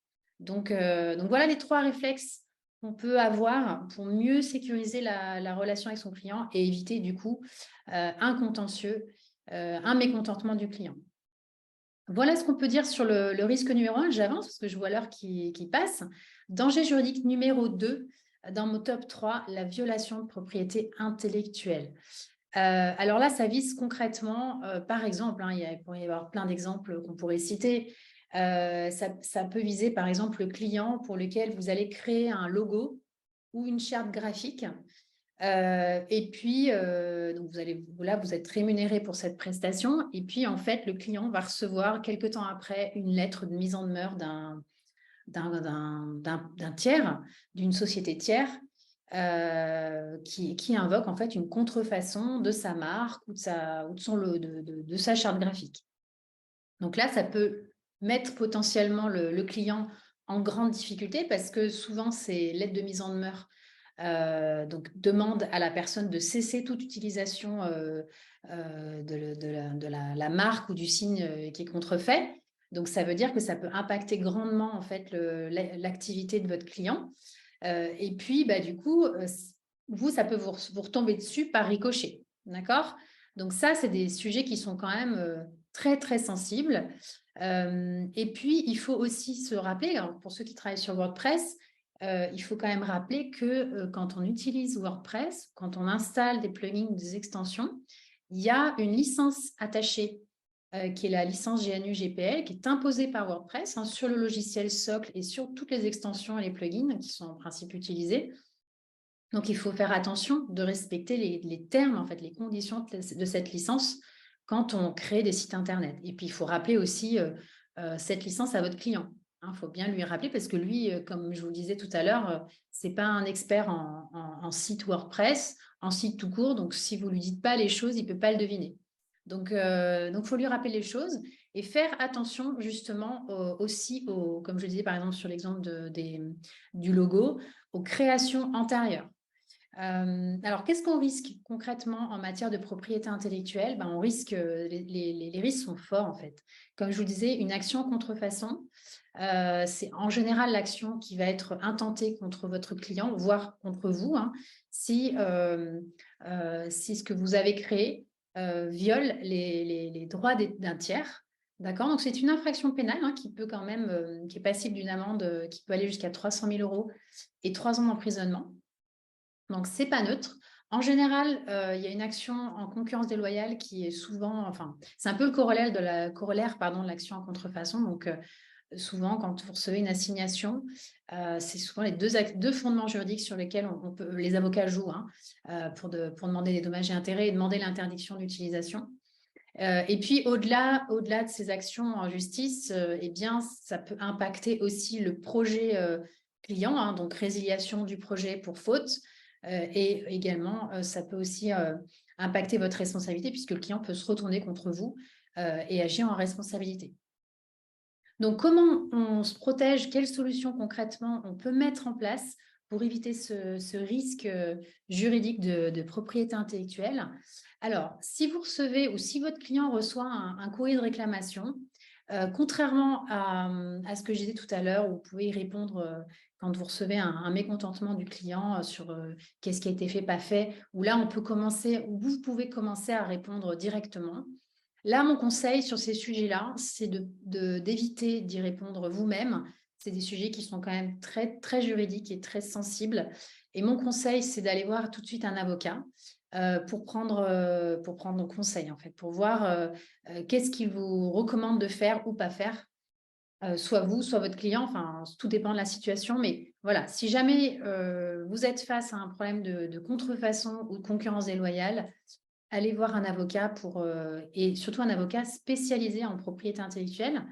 Donc voilà les 3 réflexes qu'on peut avoir pour mieux sécuriser la relation avec son client et éviter du coup un contentieux, un mécontentement du client. Voilà ce qu'on peut dire sur le risque numéro 1. J'avance parce que je vois l'heure qui passe. Danger juridique numéro 2, dans mon top 3, la violation de propriété intellectuelle. Alors là, ça vise concrètement, par exemple, il pourrait y avoir plein d'exemples qu'on pourrait citer. Ça peut viser, par exemple, le client pour lequel vous allez créer un logo ou une charte graphique. Et puis, donc vous êtes rémunéré pour cette prestation. Et puis, en fait, le client va recevoir quelque temps après une lettre de mise en demeure d'un tiers, d'une société tiers, qui invoque en fait une contrefaçon de sa marque ou de sa charte graphique. Donc là, ça peut mettre potentiellement le client en grande difficulté parce que souvent, ces lettres de mise en demeure donc demande à la personne de cesser toute utilisation de la marque ou du signe qui est contrefait. Donc, ça veut dire que ça peut impacter grandement en fait l'activité de votre client. Et puis, du coup, vous, ça peut vous retomber dessus par ricochet. D'accord? Donc, ça, c'est des sujets qui sont quand même très, très sensibles. Et puis, il faut aussi se rappeler, alors, pour ceux qui travaillent sur WordPress, il faut quand même rappeler que quand on utilise WordPress, quand on installe des plugins ou des extensions, il y a une licence attachée qui est la licence GNU-GPL, qui est imposée par WordPress sur le logiciel socle et sur toutes les extensions et les plugins qui sont en principe utilisés. Donc, il faut faire attention de respecter les termes, en fait, les conditions de cette licence quand on crée des sites Internet. Et puis, il faut rappeler aussi cette licence à votre client. Il faut bien lui rappeler parce que lui, comme je vous le disais tout à l'heure, ce n'est pas un expert en site WordPress, en site tout court. Donc, si vous ne lui dites pas les choses, il ne peut pas le deviner. Donc, faut lui rappeler les choses et faire attention justement aussi, comme je disais par exemple sur l'exemple du logo, aux créations antérieures. Alors, qu'est-ce qu'on risque concrètement en matière de propriété intellectuelle? On risque, les risques sont forts en fait. Comme je vous disais, une action contrefaçon, c'est en général l'action qui va être intentée contre votre client, voire contre vous, si ce que vous avez créé viole les droits d'un tiers. D'accord? Donc, c'est une infraction pénale qui peut quand même, qui est passible d'une amende qui peut aller jusqu'à 300 000 € et 3 ans d'emprisonnement. Donc, ce n'est pas neutre. En général, il y a une action en concurrence déloyale qui est souvent, c'est un peu le corollaire de l'action en contrefaçon. Donc, souvent, quand vous recevez une assignation, c'est souvent les deux fondements juridiques sur lesquels les avocats jouent, hein, pour demander des dommages et intérêts et demander l'interdiction d'utilisation. Et puis, au-delà de ces actions en justice, eh bien, ça peut impacter aussi le projet client, hein, donc résiliation du projet pour faute. Et également, ça peut aussi impacter votre responsabilité puisque le client peut se retourner contre vous et agir en responsabilité. Donc, comment on se protège? Quelles solutions concrètement on peut mettre en place pour éviter ce risque juridique de propriété intellectuelle? Alors, si vous recevez ou si votre client reçoit un courrier de réclamation, contrairement à ce que je disais tout à l'heure, où vous pouvez y répondre quand vous recevez un mécontentement du client sur qu'est-ce qui a été fait, pas fait, où là, vous pouvez commencer à répondre directement. Là, mon conseil sur ces sujets-là, c'est d'éviter d'y répondre vous-même. C'est des sujets qui sont quand même très, très juridiques et très sensibles. Et mon conseil, c'est d'aller voir tout de suite un avocat pour prendre conseil, en fait, pour voir qu'est-ce qu'il vous recommande de faire ou pas faire, soit vous, soit votre client. Enfin, tout dépend de la situation. Mais voilà, si jamais vous êtes face à un problème de contrefaçon ou de concurrence déloyale, allez voir un avocat et surtout un avocat spécialisé en propriété intellectuelle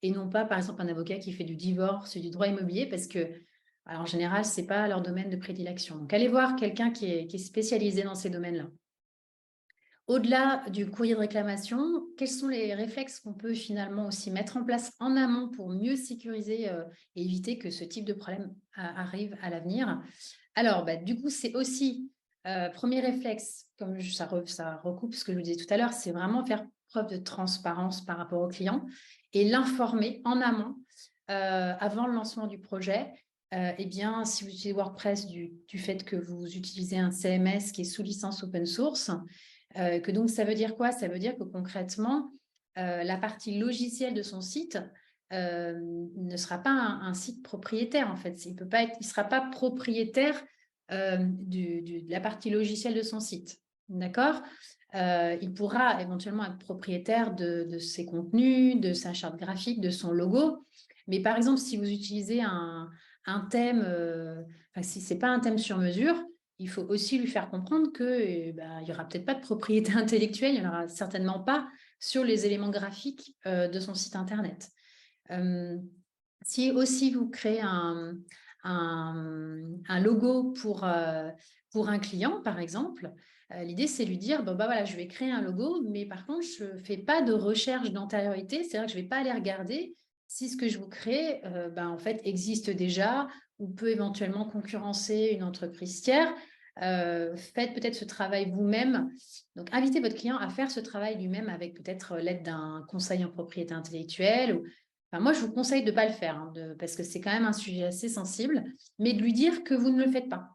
et non pas, par exemple, un avocat qui fait du divorce, du droit immobilier, parce que, alors, en général, ce n'est pas leur domaine de prédilection. Donc, allez voir quelqu'un qui est spécialisé dans ces domaines-là. Au-delà du courrier de réclamation, quels sont les réflexes qu'on peut finalement aussi mettre en place en amont pour mieux sécuriser et éviter que ce type de problème arrive à l'avenir? Alors, du coup, c'est aussi, premier réflexe, comme ça recoupe ce que je vous disais tout à l'heure, c'est vraiment faire preuve de transparence par rapport au client et l'informer en amont, avant le lancement du projet. Eh bien, si vous utilisez WordPress, du fait que vous utilisez un CMS qui est sous licence open source, que donc ça veut dire quoi? Ça veut dire que concrètement, la partie logicielle de son site ne sera pas un site propriétaire en fait. Il ne sera pas propriétaire de la partie logicielle de son site. D'accord? Il pourra éventuellement être propriétaire de ses contenus, de sa charte graphique, de son logo. Mais par exemple, si vous utilisez un thème, si ce n'est pas un thème sur mesure, il faut aussi lui faire comprendre qu'il n'y aura peut-être pas de propriété intellectuelle, il n'y en aura certainement pas sur les éléments graphiques de son site internet. Si aussi vous créez un logo pour un client, par exemple, l'idée, c'est lui dire, voilà, je vais créer un logo, mais par contre, je ne fais pas de recherche d'antériorité, c'est-à-dire que je ne vais pas aller regarder si ce que je vous crée, en fait, existe déjà ou peut éventuellement concurrencer une entreprise tiers. Faites peut-être ce travail vous-même. Donc, invitez votre client à faire ce travail lui-même avec peut-être l'aide d'un conseil en propriété intellectuelle. Moi, je vous conseille de ne pas le faire parce que c'est quand même un sujet assez sensible, mais de lui dire que vous ne le faites pas,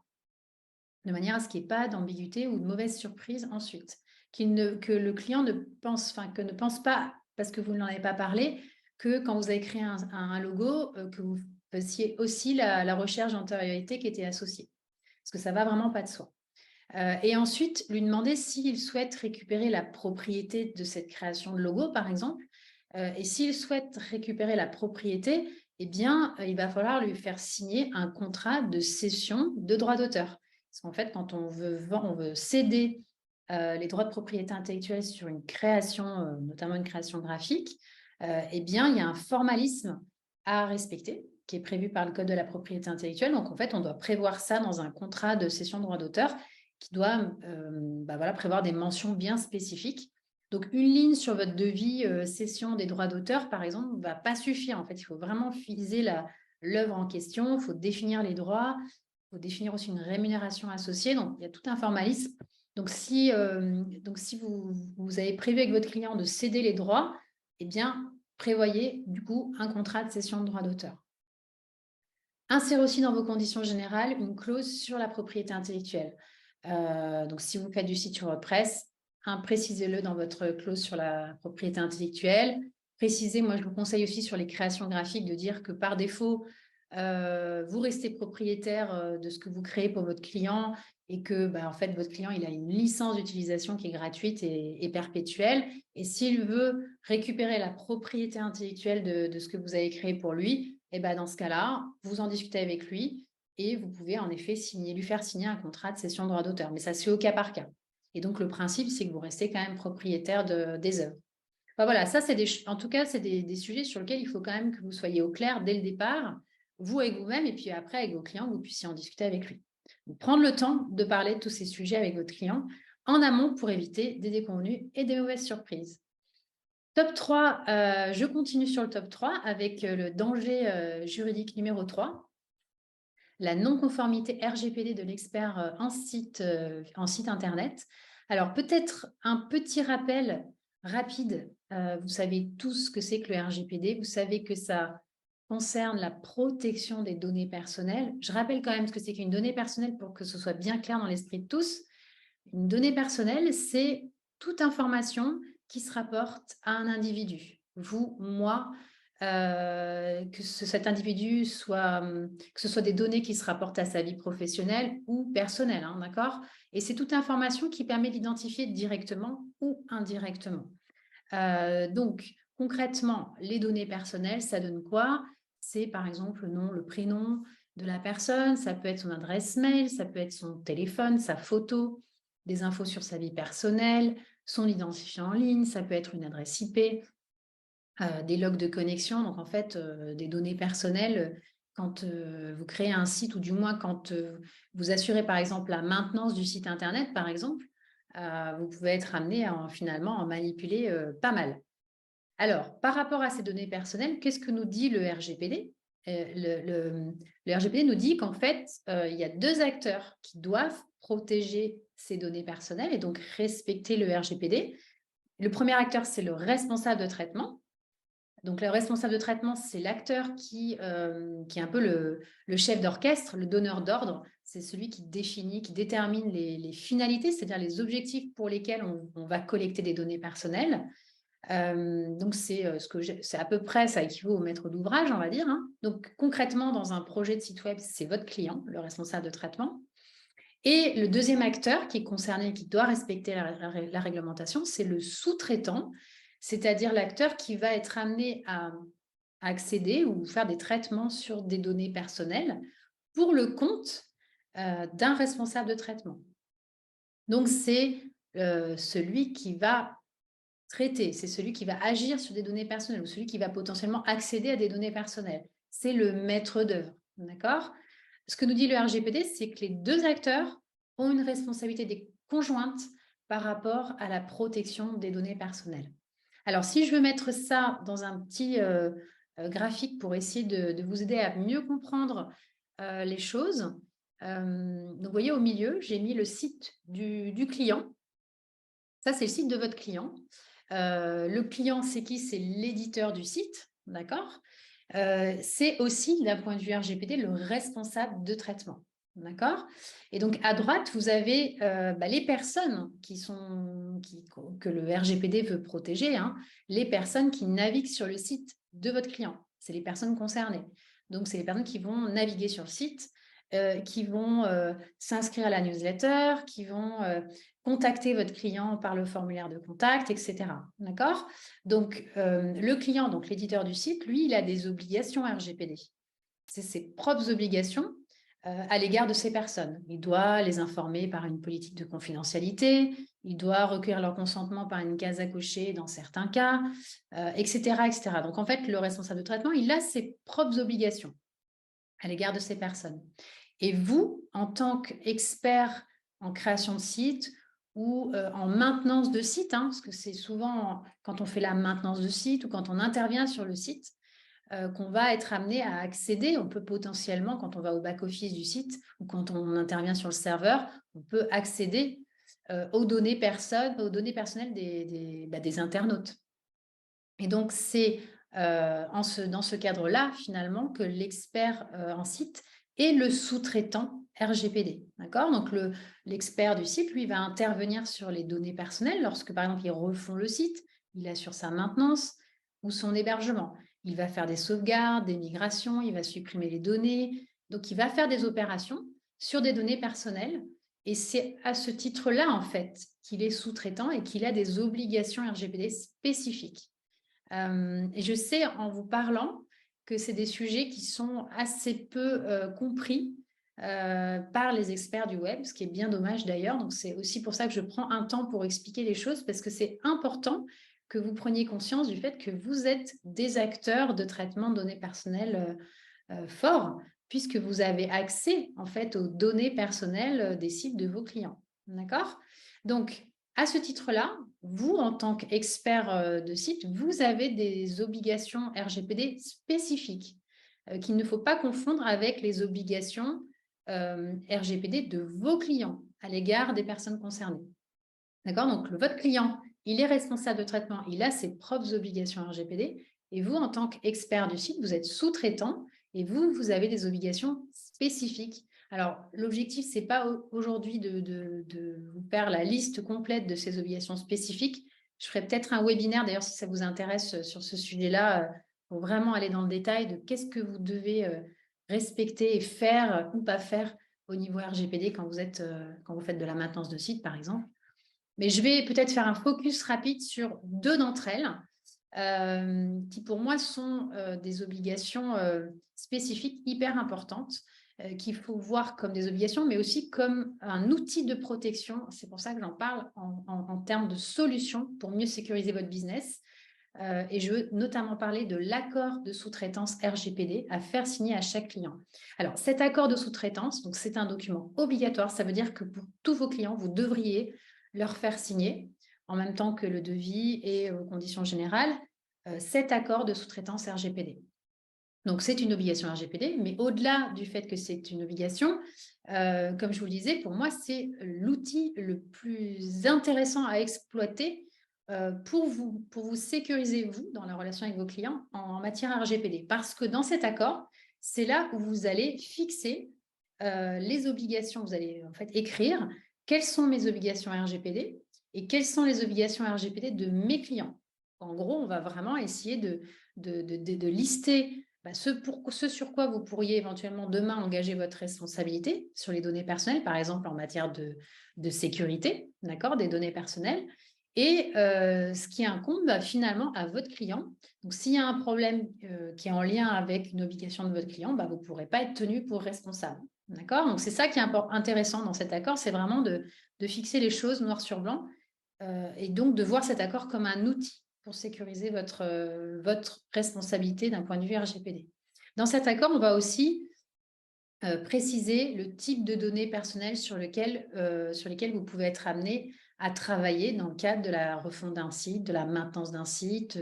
de manière à ce qu'il n'y ait pas d'ambiguïté ou de mauvaise surprise ensuite. Que le client ne pense pas, parce que vous ne l'en avez pas parlé, que quand vous avez créé un logo, que vous fassiez aussi la recherche d'antériorité qui était associée. Parce que ça ne va vraiment pas de soi. Et ensuite, lui demander s'il souhaite récupérer la propriété de cette création de logo, par exemple. Et s'il souhaite récupérer la propriété, eh bien, il va falloir lui faire signer un contrat de cession de droits d'auteur. Parce qu'en fait, quand on veut céder les droits de propriété intellectuelle sur une création, notamment une création graphique, eh bien, il y a un formalisme à respecter qui est prévu par le Code de la propriété intellectuelle. Donc, en fait, on doit prévoir ça dans un contrat de cession de droits d'auteur qui doit prévoir des mentions bien spécifiques. Donc, une ligne sur votre devis cession des droits d'auteur, par exemple, ne va pas suffire. En fait, il faut vraiment viser l'œuvre en question, il faut définir les droits, il faut définir aussi une rémunération associée. Donc, il y a tout un formalisme. Donc, si vous avez prévu avec votre client de céder les droits, eh bien, prévoyez du coup un contrat de cession de droits d'auteur. Insérez aussi dans vos conditions générales une clause sur la propriété intellectuelle. Donc, si vous faites du site sur WordPress, précisez-le dans votre clause sur la propriété intellectuelle. Précisez, moi je vous conseille aussi sur les créations graphiques de dire que par défaut, vous restez propriétaire de ce que vous créez pour votre client et que en fait, votre client il a une licence d'utilisation qui est gratuite et perpétuelle. Et s'il veut récupérer la propriété intellectuelle de ce que vous avez créé pour lui, et dans ce cas-là, vous en discutez avec lui et vous pouvez en effet lui faire signer un contrat de cession de droit d'auteur. Mais ça se fait au cas par cas. Et donc, le principe, c'est que vous restez quand même propriétaire des œuvres. Voilà, ça, en tout cas, c'est des sujets sur lesquels il faut quand même que vous soyez au clair dès le départ, vous avec vous-même, et puis après, avec vos clients, vous puissiez en discuter avec lui. Donc, prendre le temps de parler de tous ces sujets avec votre client en amont pour éviter des déconvenues et des mauvaises surprises. Top 3, je continue sur le top 3 avec le danger juridique numéro 3, la non-conformité RGPD de l'expert en site internet. Alors, peut-être un petit rappel rapide. Vous savez tous ce que c'est que le RGPD. Vous savez que ça concerne la protection des données personnelles. Je rappelle quand même ce que c'est qu'une donnée personnelle pour que ce soit bien clair dans l'esprit de tous. Une donnée personnelle, c'est toute information qui se rapporte à un individu. Vous, moi, cet individu soit, que ce soit des données qui se rapportent à sa vie professionnelle ou personnelle, hein, d'accord? Et c'est toute information qui permet d'identifier directement ou indirectement. Donc, concrètement, les données personnelles, ça donne quoi? C'est par exemple le nom, le prénom de la personne, ça peut être son adresse mail, ça peut être son téléphone, sa photo, des infos sur sa vie personnelle, son identifiant en ligne, ça peut être une adresse IP, des logs de connexion, donc en fait, des données personnelles. Quand vous créez un site, ou du moins quand vous assurez par exemple la maintenance du site internet, par exemple, vous pouvez être amené à finalement en manipuler pas mal. Alors, par rapport à ces données personnelles, qu'est-ce que nous dit le RGPD? Le RGPD nous dit qu'en fait, il y a 2 acteurs qui doivent protéger ces données personnelles et donc respecter le RGPD. Le premier acteur, c'est le responsable de traitement. Donc, le responsable de traitement, c'est l'acteur qui est un peu le chef d'orchestre, le donneur d'ordre. C'est celui qui définit, qui détermine les finalités, c'est-à-dire les objectifs pour lesquels on va collecter des données personnelles. Donc, c'est à peu près, ça équivaut au maître d'ouvrage, on va dire, hein. Donc, concrètement, dans un projet de site web, c'est votre client, le responsable de traitement. Et le deuxième acteur qui est concerné, qui doit respecter la réglementation, c'est le sous-traitant, c'est-à-dire l'acteur qui va être amené à accéder ou faire des traitements sur des données personnelles pour le compte d'un responsable de traitement. Donc, c'est celui qui va traiter, c'est celui qui va agir sur des données personnelles ou celui qui va potentiellement accéder à des données personnelles. C'est le maître d'œuvre, d'accord? Ce que nous dit le RGPD, c'est que les 2 acteurs ont une responsabilité conjointe par rapport à la protection des données personnelles. Alors, si je veux mettre ça dans un petit graphique pour essayer de vous aider à mieux comprendre les choses, donc vous voyez au milieu, j'ai mis le site du client. Ça, c'est le site de votre client. Le client, c'est qui? C'est l'éditeur du site, d'accord? C'est aussi, d'un point de vue RGPD, le responsable de traitement, d'accord? Et donc, à droite, vous avez les personnes que le RGPD veut protéger, hein, les personnes qui naviguent sur le site de votre client. C'est les personnes concernées. Donc, c'est les personnes qui vont naviguer sur le site, qui vont s'inscrire à la newsletter, qui vont contacter votre client par le formulaire de contact, etc. D'accord? Donc, le client, donc l'éditeur du site, lui, il a des obligations RGPD. C'est ses propres obligations à l'égard de ces personnes. Il doit les informer par une politique de confidentialité, il doit recueillir leur consentement par une case à cocher dans certains cas, etc., etc. Donc, en fait, le responsable de traitement, il a ses propres obligations à l'égard de ces personnes. Et vous, en tant qu'expert en création de site ou en maintenance de site, hein, parce que c'est souvent quand on fait la maintenance de site ou quand on intervient sur le site qu'on va être amené à accéder. On peut potentiellement, quand on va au back-office du site ou quand on intervient sur le serveur, on peut accéder aux données personnelles des internautes. Et donc, c'est dans ce cadre-là, finalement, que l'expert en site est le sous-traitant RGPD. D'accord? Donc, l'expert du site, lui, va intervenir sur les données personnelles lorsque, par exemple, ils refont le site, il assure sa maintenance ou son hébergement. il va faire des sauvegardes, des migrations, il va supprimer les données. Donc, il va faire des opérations sur des données personnelles. Et c'est à ce titre-là, en fait, qu'il est sous-traitant et qu'il a des obligations RGPD spécifiques. Et je sais, en vous parlant, que c'est des sujets qui sont assez peu compris par les experts du web, ce qui est bien dommage d'ailleurs. Donc, c'est aussi pour ça que je prends un temps pour expliquer les choses, parce que c'est important que vous preniez conscience du fait que vous êtes des acteurs de traitement de données personnelles forts, puisque vous avez accès en fait aux données personnelles des sites de vos clients. D'accord? Donc, à ce titre-là, vous, en tant qu'expert de site, vous avez des obligations RGPD spécifiques qu'il ne faut pas confondre avec les obligations RGPD de vos clients à l'égard des personnes concernées. D'accord? Donc, votre client, il est responsable de traitement, il a ses propres obligations RGPD, et vous, en tant qu'expert du site, vous êtes sous-traitant et vous avez des obligations spécifiques. Alors, l'objectif, ce n'est pas aujourd'hui de vous faire la liste complète de ces obligations spécifiques. Je ferai peut-être un webinaire, d'ailleurs, si ça vous intéresse sur ce sujet-là, pour vraiment aller dans le détail de qu'est-ce que vous devez respecter et faire ou pas faire au niveau RGPD quand vous faites de la maintenance de site, par exemple. Mais je vais peut-être faire un focus rapide sur deux d'entre elles, qui pour moi sont des obligations spécifiques hyper importantes, qu'il faut voir comme des obligations, mais aussi comme un outil de protection. C'est pour ça que j'en parle en termes de solutions pour mieux sécuriser votre business. Et je veux notamment parler de l'accord de sous-traitance RGPD à faire signer à chaque client. Alors, cet accord de sous-traitance, donc c'est un document obligatoire. Ça veut dire que pour tous vos clients, vous devriez leur faire signer, en même temps que le devis et aux conditions générales, cet accord de sous-traitance RGPD. Donc, c'est une obligation RGPD, mais au-delà du fait que c'est une obligation, comme je vous le disais, pour moi, c'est l'outil le plus intéressant à exploiter pour vous sécuriser, vous, dans la relation avec vos clients en matière RGPD. Parce que dans cet accord, c'est là où vous allez fixer les obligations, vous allez en fait écrire quelles sont mes obligations RGPD et quelles sont les obligations RGPD de mes clients. En gros, on va vraiment essayer de lister ce sur quoi vous pourriez éventuellement demain engager votre responsabilité sur les données personnelles, par exemple en matière de sécurité, d'accord, des données personnelles, et ce qui incombe finalement à votre client. Donc, s'il y a un problème qui est en lien avec une obligation de votre client, vous ne pourrez pas être tenu pour responsable. D'accord? Donc, c'est ça qui est intéressant dans cet accord, c'est vraiment de fixer les choses noir sur blanc et donc de voir cet accord comme un outil pour sécuriser votre responsabilité d'un point de vue RGPD. Dans cet accord, on va aussi préciser le type de données personnelles sur lesquelles vous pouvez être amené à travailler dans le cadre de la refonte d'un site, de la maintenance d'un site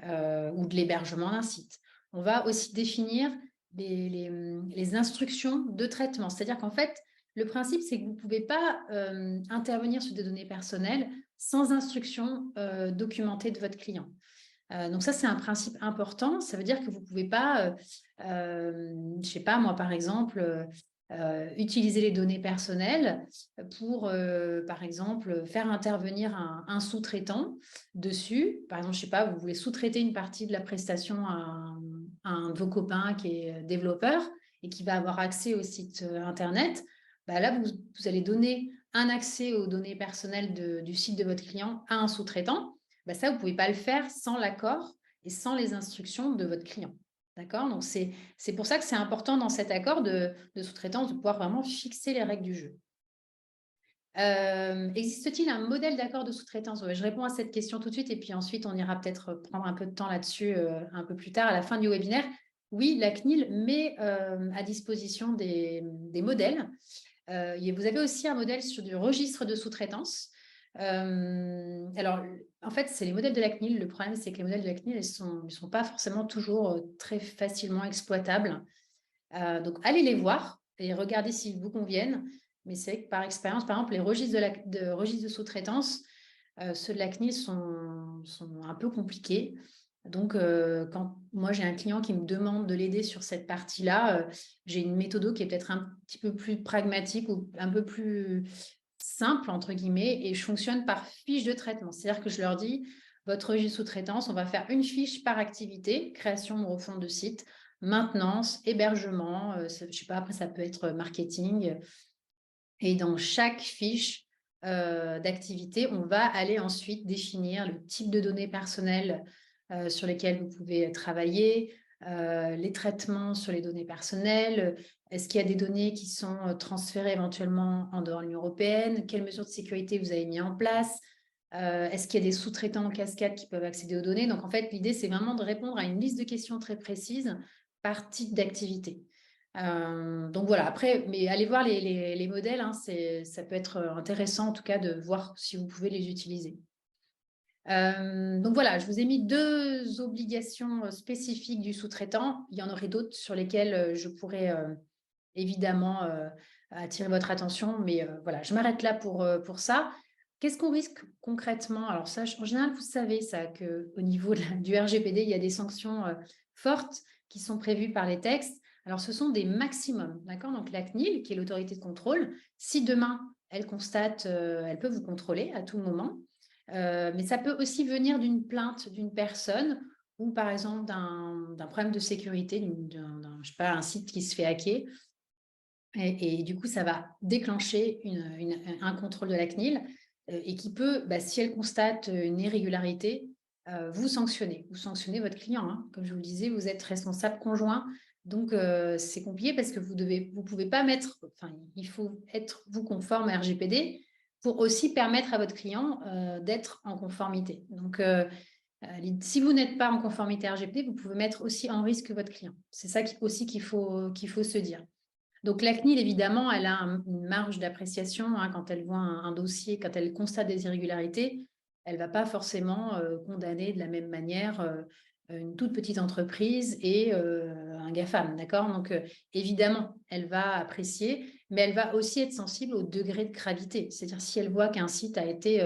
ou de l'hébergement d'un site. On va aussi définir les instructions de traitement. C'est-à-dire qu'en fait, le principe, c'est que vous ne pouvez pas intervenir sur des données personnelles sans instruction documentée de votre client. Donc ça, c'est un principe important. Ça veut dire que vous ne pouvez pas, je ne sais pas, moi, par exemple, utiliser les données personnelles pour, par exemple, faire intervenir un sous-traitant dessus. Par exemple, je ne sais pas, vous voulez sous-traiter une partie de la prestation à un de vos copains qui est développeur et qui va avoir accès au site Internet. Là, vous allez donner un accès aux données personnelles du site de votre client à un sous-traitant. Ça, vous ne pouvez pas le faire sans l'accord et sans les instructions de votre client. D'accord? Donc, c'est pour ça que c'est important dans cet accord de sous-traitance de pouvoir vraiment fixer les règles du jeu. Existe-t-il un modèle d'accord de sous-traitance? Je réponds à cette question tout de suite et puis ensuite, on ira peut-être prendre un peu de temps là-dessus un peu plus tard à la fin du webinaire. Oui, la CNIL met à disposition des modèles. Vous avez aussi un modèle sur du registre de sous-traitance. Alors, en fait, c'est les modèles de la CNIL. Le problème, c'est que les modèles de la CNIL ne sont pas forcément toujours très facilement exploitables. Donc, allez les voir et regardez s'ils vous conviennent. Mais c'est vrai que par expérience, par exemple, les registres de sous-traitance, ceux de la CNIL sont un peu compliqués. Donc, quand moi, j'ai un client qui me demande de l'aider sur cette partie-là, j'ai une méthode qui est peut-être un petit peu plus pragmatique ou un peu plus simple, entre guillemets, et je fonctionne par fiche de traitement. C'est-à-dire que je leur dis, votre registre sous-traitance, on va faire une fiche par activité, création ou refonte de site, maintenance, hébergement, je ne sais pas, après ça peut être marketing. Et dans chaque fiche d'activité, on va aller ensuite définir le type de données personnelles sur lesquelles vous pouvez travailler, les traitements sur les données personnelles. Est-ce qu'il y a des données qui sont transférées éventuellement en dehors de l'Union européenne? Quelles mesures de sécurité vous avez mis en place? Est-ce qu'il y a des sous-traitants en cascade qui peuvent accéder aux données? Donc, en fait, l'idée, c'est vraiment de répondre à une liste de questions très précises par type d'activité. Donc voilà, après, mais allez voir les modèles, hein, ça peut être intéressant en tout cas de voir si vous pouvez les utiliser. Donc voilà, je vous ai mis 2 obligations spécifiques du sous-traitant. Il y en aurait d'autres sur lesquelles je pourrais évidemment attirer votre attention, mais voilà, je m'arrête là pour ça. Qu'est-ce qu'on risque concrètement? Alors ça, en général, vous savez ça, qu'au niveau du RGPD, il y a des sanctions fortes qui sont prévues par les textes. Alors, ce sont des maximums, d'accord? Donc, la CNIL, qui est l'autorité de contrôle, si demain, elle constate, elle peut vous contrôler à tout moment, mais ça peut aussi venir d'une plainte d'une personne ou, par exemple, d'un problème de sécurité, je sais pas, un site qui se fait hacker. Et du coup, ça va déclencher un contrôle de la CNIL et qui peut, si elle constate une irrégularité, vous sanctionner. Vous sanctionnez votre client, hein. Comme je vous le disais, vous êtes responsable conjoint. Donc, c'est compliqué parce que vous pouvez pas mettre, enfin, il faut être vous conforme à RGPD pour aussi permettre à votre client d'être en conformité. Donc, si vous n'êtes pas en conformité RGPD, vous pouvez mettre aussi en risque votre client. C'est ça aussi qu'il faut se dire. Donc, la CNIL, évidemment, elle a une marge d'appréciation hein, quand elle voit un dossier, quand elle constate des irrégularités. Elle ne va pas forcément condamner de la même manière une toute petite entreprise et un GAFAM, d'accord? Donc, évidemment, elle va apprécier, mais elle va aussi être sensible au degré de gravité. C'est-à-dire, si elle voit qu'un site a été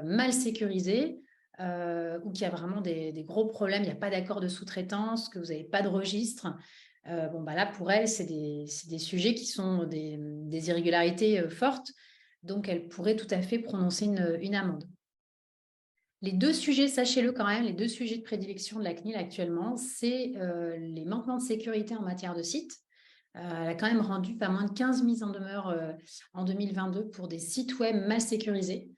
mal sécurisé ou qu'il y a vraiment des gros problèmes, il n'y a pas d'accord de sous-traitance, que vous n'avez pas de registre, là, pour elle, c'est des sujets qui sont des irrégularités fortes. Donc, elle pourrait tout à fait prononcer une amende. Les 2 sujets, sachez-le quand même, les 2 sujets de prédilection de la CNIL actuellement, c'est les manquements de sécurité en matière de site. Elle a quand même rendu pas moins de 15 mises en demeure en 2022 pour des sites web mal sécurisés.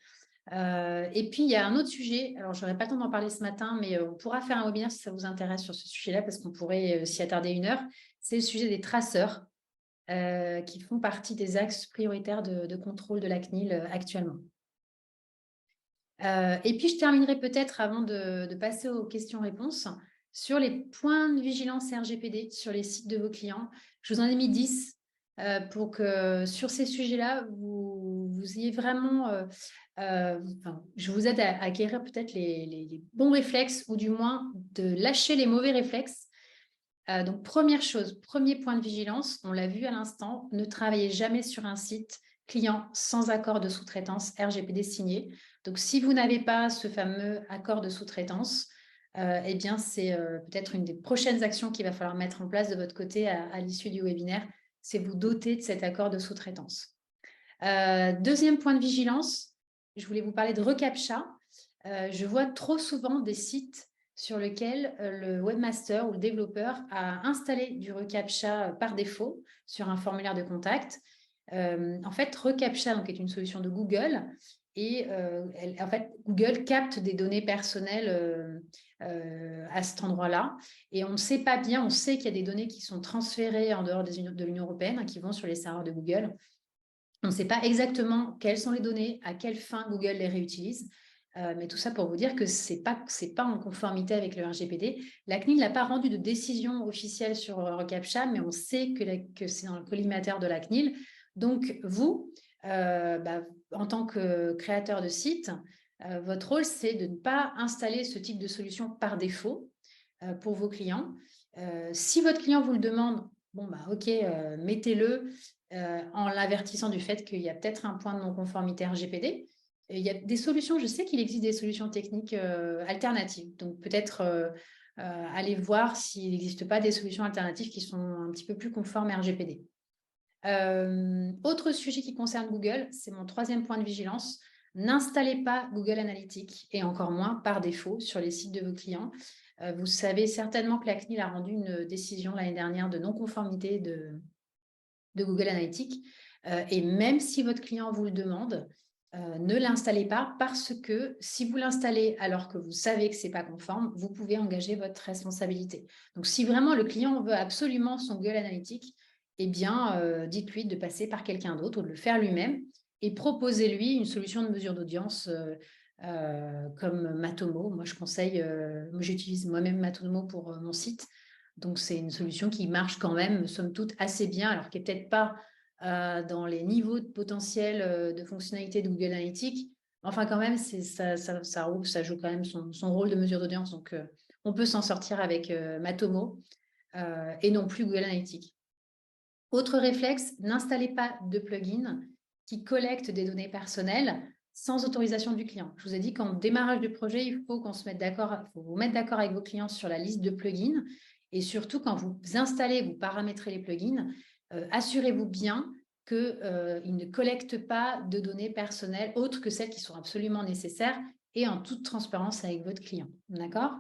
Et puis, il y a un autre sujet, alors je n'aurai pas le temps d'en parler ce matin, mais on pourra faire un webinaire si ça vous intéresse sur ce sujet-là, parce qu'on pourrait s'y attarder 1 heure. C'est le sujet des traceurs qui font partie des axes prioritaires de contrôle de la CNIL actuellement. Et puis, je terminerai peut-être avant de passer aux questions-réponses sur les points de vigilance RGPD sur les sites de vos clients. Je vous en ai mis 10 pour que sur ces sujets-là, vous ayez vraiment... je vous aide à acquérir peut-être les bons réflexes ou du moins de lâcher les mauvais réflexes. Donc, première chose, premier point de vigilance, on l'a vu à l'instant, ne travaillez jamais sur un site client sans accord de sous-traitance RGPD signé. Donc, si vous n'avez pas ce fameux accord de sous-traitance, eh bien, c'est peut-être une des prochaines actions qu'il va falloir mettre en place de votre côté à l'issue du webinaire, c'est vous doter de cet accord de sous-traitance. Deuxième point de vigilance, je voulais vous parler de reCAPTCHA. Je vois trop souvent des sites sur lesquels le webmaster ou le développeur a installé du reCAPTCHA par défaut sur un formulaire de contact. En fait, reCAPTCHA donc, est une solution de Google et en fait, Google capte des données personnelles à cet endroit-là et on ne sait pas bien, on sait qu'il y a des données qui sont transférées en dehors de l'Union européenne, hein, qui vont sur les serveurs de Google. On ne sait pas exactement quelles sont les données, à quelle fin Google les réutilise. Mais tout ça pour vous dire que ce n'est pas en conformité avec le RGPD. La CNIL n'a pas rendu de décision officielle sur reCAPTCHA, mais on sait que c'est dans le collimateur de la CNIL. Donc, vous, en tant que créateur de site, votre rôle, c'est de ne pas installer ce type de solution par défaut pour vos clients. Si votre client vous le demande, ok, mettez-le en l'avertissant du fait qu'il y a peut-être un point de non-conformité RGPD. Il y a des solutions, je sais qu'il existe des solutions techniques alternatives. Donc, peut-être aller voir s'il n'existe pas des solutions alternatives qui sont un petit peu plus conformes RGPD. Autre sujet qui concerne Google, c'est mon 3e point de vigilance. N'installez pas Google Analytics et encore moins par défaut sur les sites de vos clients. Vous savez certainement que la CNIL a rendu une décision l'année dernière de non-conformité de Google Analytics. Et même si votre client vous le demande, ne l'installez pas parce que si vous l'installez alors que vous savez que ce n'est pas conforme, vous pouvez engager votre responsabilité. Donc, si vraiment le client veut absolument son Google Analytics, eh bien, dites-lui de passer par quelqu'un d'autre ou de le faire lui-même et proposez-lui une solution de mesure d'audience comme Matomo. Moi, je conseille, moi j'utilise moi-même Matomo pour mon site. Donc, c'est une solution qui marche quand même, somme toute, assez bien, alors qui n'est peut-être pas dans les niveaux de potentiel de fonctionnalité de Google Analytics. Enfin, quand même, ça joue quand même son rôle de mesure d'audience. Donc, on peut s'en sortir avec Matomo et non plus Google Analytics. Autre réflexe, n'installez pas de plugin qui collecte des données personnelles sans autorisation du client. Je vous ai dit qu'en démarrage de projet, il faut qu'on se mette d'accord, faut vous mettre d'accord avec vos clients sur la liste de plugins. Et surtout, quand vous installez, vous paramétrez les plugins, assurez-vous bien qu'ils ne collectent pas de données personnelles autres que celles qui sont absolument nécessaires et en toute transparence avec votre client. D'accord ?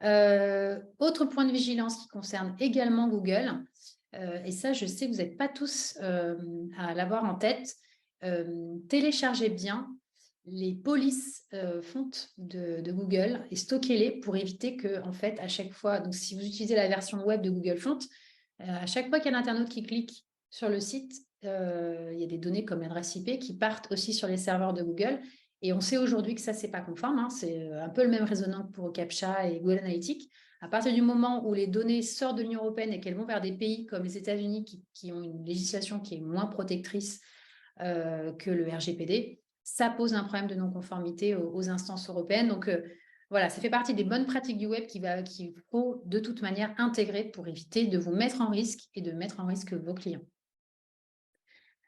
Autre point de vigilance qui concerne également Google, et ça, je sais que vous n'êtes pas tous à l'avoir en tête, téléchargez bien les polices fontes de Google et stockez-les pour éviter que, en fait, à chaque fois, donc si vous utilisez la version web de Google Font, à chaque fois qu'il y a un internaute qui clique sur le site, il y a des données comme l'adresse IP qui partent aussi sur les serveurs de Google. Et on sait aujourd'hui que ça, ce n'est pas conforme. Hein. C'est un peu le même raisonnement que pour CAPTCHA et Google Analytics. À partir du moment où les données sortent de l'Union européenne et qu'elles vont vers des pays comme les États-Unis qui ont une législation qui est moins protectrice que le RGPD, ça pose un problème de non-conformité aux instances européennes. Donc, voilà, ça fait partie des bonnes pratiques du web qu'il faut de toute manière intégrer pour éviter de vous mettre en risque et de mettre en risque vos clients.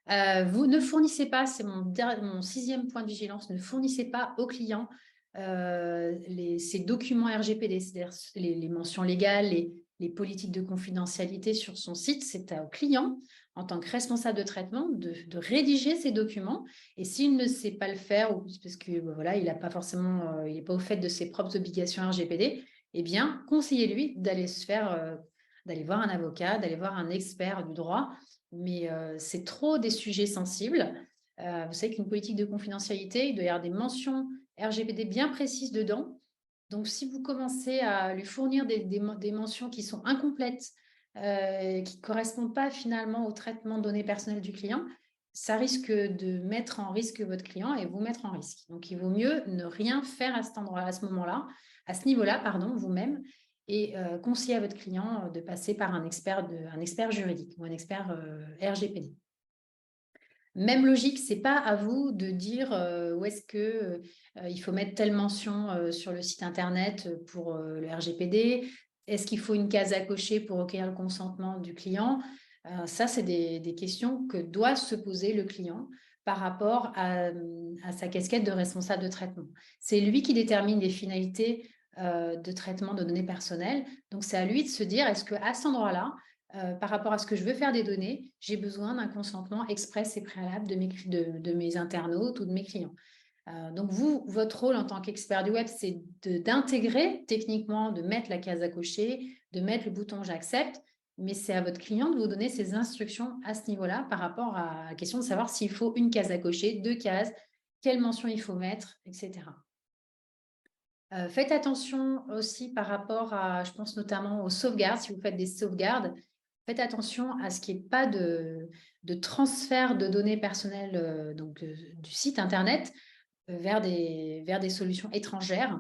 Vous ne fournissez pas, c'est mon 6e point de vigilance, ne fournissez pas aux clients ces documents RGPD, c'est-à-dire les mentions légales, les politiques de confidentialité sur son site. C'est au client, en tant que responsable de traitement, de rédiger ces documents. Et s'il ne sait pas le faire, ou parce que voilà, il n'a pas forcément, il n'est pas au fait de ses propres obligations RGPD, eh bien, conseillez-lui d'aller d'aller voir un avocat, d'aller voir un expert du droit. Mais c'est trop des sujets sensibles. Vous savez qu'une politique de confidentialité, il doit y avoir des mentions RGPD bien précises dedans. Donc, si vous commencez à lui fournir des mentions qui sont incomplètes, qui ne correspondent pas finalement au traitement de données personnelles du client, ça risque de mettre en risque votre client et vous mettre en risque. Donc, il vaut mieux ne rien faire à cet endroit, à ce moment-là, à ce niveau-là, pardon, vous-même, et conseiller à votre client de passer par un expert juridique ou un expert RGPD. Même logique, ce n'est pas à vous de dire où est-ce qu'il faut mettre telle mention sur le site internet pour le RGPD. Est-ce qu'il faut une case à cocher pour recueillir le consentement du client? Ça, c'est des questions que doit se poser le client par rapport à sa casquette de responsable de traitement. C'est lui qui détermine les finalités de traitement de données personnelles. Donc, c'est à lui de se dire, est-ce qu'à cet endroit-là, par rapport à ce que je veux faire des données, j'ai besoin d'un consentement express et préalable de mes internautes ou de mes clients. Donc, votre rôle en tant qu'expert du web, c'est d'intégrer techniquement, de mettre la case à cocher, de mettre le bouton « J'accepte », mais c'est à votre client de vous donner ses instructions à ce niveau-là par rapport à la question de savoir s'il faut une case à cocher, 2 cases, quelle mention il faut mettre, etc. Faites attention aussi par rapport à, je pense notamment aux sauvegardes, si vous faites des sauvegardes, faites attention à ce qu'il n'y ait pas de transfert de données personnelles du site internet vers des solutions étrangères.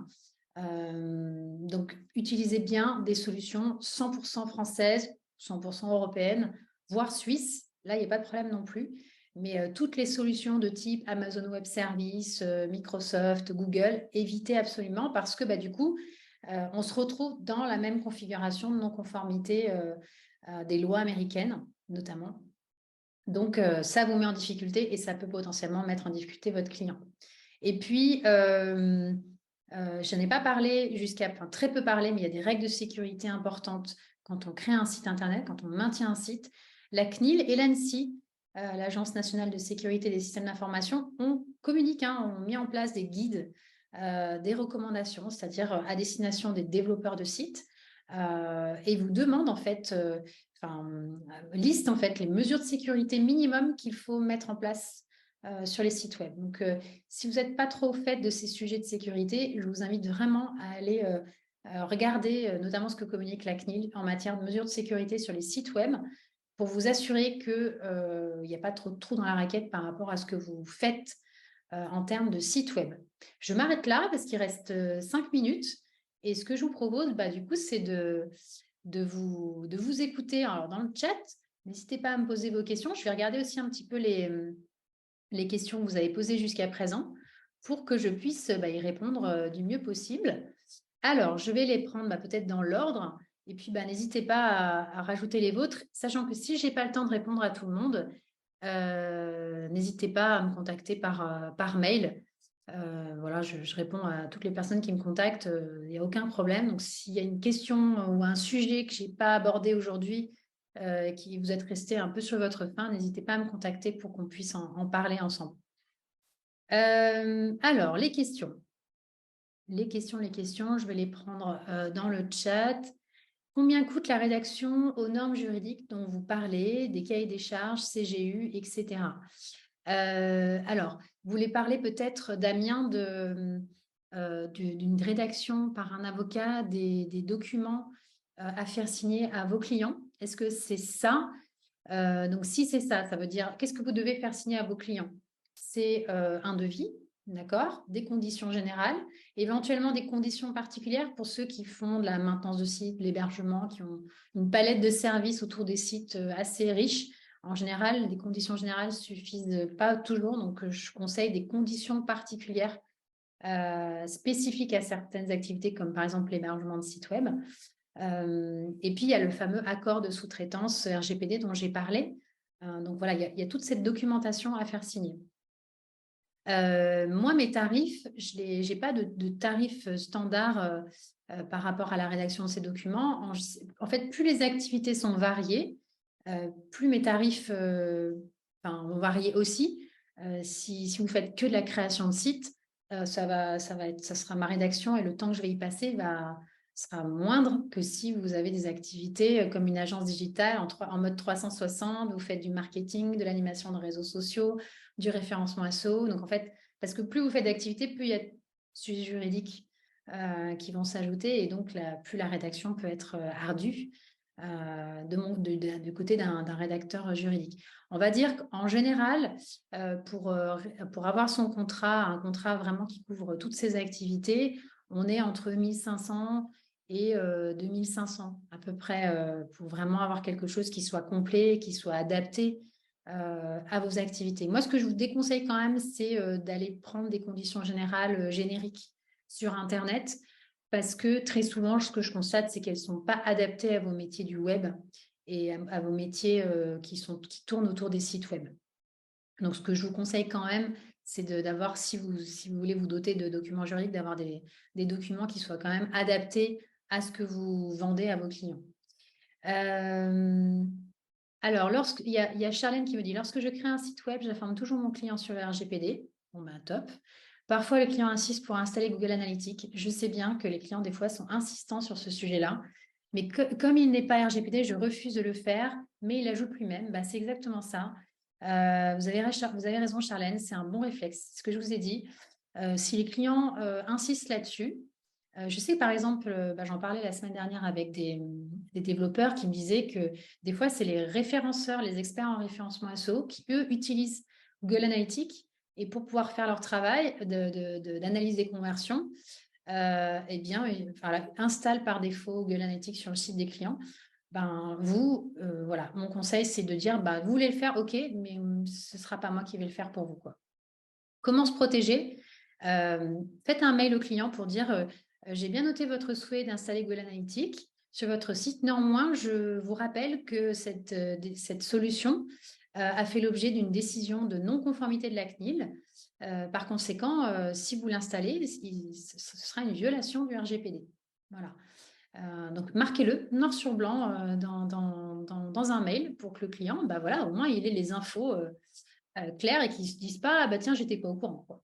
Donc, utilisez bien des solutions 100% françaises, 100% européennes, voire suisses. Là, il n'y a pas de problème non plus. Mais toutes les solutions de type Amazon Web Services, Microsoft, Google, évitez absolument parce que du coup, on se retrouve dans la même configuration de non-conformité des lois américaines, notamment. Donc, ça vous met en difficulté et ça peut potentiellement mettre en difficulté votre client. Et puis, je n'ai pas parlé très peu parlé, mais il y a des règles de sécurité importantes quand on crée un site Internet, quand on maintient un site. La CNIL et l'ANSSI, l'Agence nationale de sécurité des systèmes d'information, ont communiquent, ont mis en place des guides, des recommandations, c'est-à-dire à destination des développeurs de sites, et vous demandent en fait, liste en fait les mesures de sécurité minimum qu'il faut mettre en place sur les sites web. Donc, si vous n'êtes pas trop au fait de ces sujets de sécurité, je vous invite vraiment à aller regarder notamment ce que communique la CNIL en matière de mesures de sécurité sur les sites web pour vous assurer qu'il n'y a pas trop de trous dans la raquette par rapport à ce que vous faites en termes de site web. Je m'arrête là parce qu'il reste 5 minutes. Et ce que je vous propose, du coup, c'est de vous écouter. Alors, dans le chat, n'hésitez pas à me poser vos questions. Je vais regarder aussi un petit peu les questions que vous avez posées jusqu'à présent pour que je puisse y répondre du mieux possible. Alors, je vais les prendre peut-être dans l'ordre. Et puis, n'hésitez pas à rajouter les vôtres, sachant que si je n'ai pas le temps de répondre à tout le monde, n'hésitez pas à me contacter par mail. Voilà, je réponds à toutes les personnes qui me contactent, il n'y a aucun problème. Donc, s'il y a une question ou un sujet que je n'ai pas abordé aujourd'hui, qui vous êtes resté un peu sur votre faim, n'hésitez pas à me contacter pour qu'on puisse en parler ensemble. Alors, les questions. Les questions, je vais les prendre dans le chat. Combien coûte la rédaction aux normes juridiques dont vous parlez, des cahiers des charges, CGU, etc. Alors, vous voulez parler peut-être, Damien, d'une rédaction par un avocat des documents à faire signer à vos clients. Est-ce que c'est ça? Donc, si c'est ça, ça veut dire qu'est-ce que vous devez faire signer à vos clients? C'est un devis, d'accord, des conditions générales, éventuellement des conditions particulières pour ceux qui font de la maintenance de site, l'hébergement, qui ont une palette de services autour des sites assez riches. En général, les conditions générales suffisent pas toujours, donc je conseille des conditions particulières spécifiques à certaines activités, comme par exemple l'hébergement de sites web. Et puis, il y a le fameux accord de sous-traitance RGPD dont j'ai parlé. Donc voilà, il y a toute cette documentation à faire signer. Moi, mes tarifs, je n'ai pas de tarifs standards par rapport à la rédaction de ces documents. En fait, plus les activités sont variées, plus mes tarifs vont varier aussi. Si vous faites que de la création de site, ça sera ma rédaction et le temps que je vais y passer sera moindre que si vous avez des activités comme une agence digitale en mode 360, vous faites du marketing, de l'animation de réseaux sociaux, du référencement SEO. Donc, en fait, parce que plus vous faites d'activités, plus il y a de sujets juridiques qui vont s'ajouter et donc plus la rédaction peut être ardue du côté d'un rédacteur juridique. On va dire qu'en général, pour avoir un contrat vraiment qui couvre toutes ces activités, on est entre 1500 et 2500 à peu près pour vraiment avoir quelque chose qui soit complet, qui soit adapté à vos activités. Moi, ce que je vous déconseille quand même, c'est d'aller prendre des conditions générales génériques sur Internet parce que très souvent, ce que je constate, c'est qu'elles ne sont pas adaptées à vos métiers du web et à vos métiers qui tournent autour des sites web. Donc, ce que je vous conseille quand même, c'est d'avoir, si vous voulez vous doter de documents juridiques, d'avoir des documents qui soient quand même adaptés à ce que vous vendez à vos clients. Alors, il y a Charlène qui me dit, lorsque je crée un site web, j'informe toujours mon client sur le RGPD. Bon, top. Parfois, le client insiste pour installer Google Analytics. Je sais bien que les clients, des fois, sont insistants sur ce sujet-là. Mais comme il n'est pas RGPD, je refuse de le faire, mais il ajoute lui-même. C'est exactement ça. Vous avez raison, Charlène, c'est un bon réflexe. C'est ce que je vous ai dit. Si les clients insistent là-dessus, je sais par exemple, j'en parlais la semaine dernière avec des développeurs qui me disaient que des fois, c'est les référenceurs, les experts en référencement SEO qui, eux, utilisent Google Analytics et pour pouvoir faire leur travail d'analyse des conversions, installent par défaut Google Analytics sur le site des clients. Voilà, mon conseil, c'est de dire, vous voulez le faire, ok, mais ce ne sera pas moi qui vais le faire pour vous, quoi. Comment se protéger? Faites un mail au client pour dire j'ai bien noté votre souhait d'installer Google Analytics sur votre site. Néanmoins, je vous rappelle que cette solution a fait l'objet d'une décision de non-conformité de la CNIL. Par conséquent, si vous l'installez, ce sera une violation du RGPD. Voilà. Donc, marquez-le noir sur blanc dans un mail pour que le client, au moins, il ait les infos clair et qui ne se disent pas, ah bah tiens, j'étais pas au courant, quoi.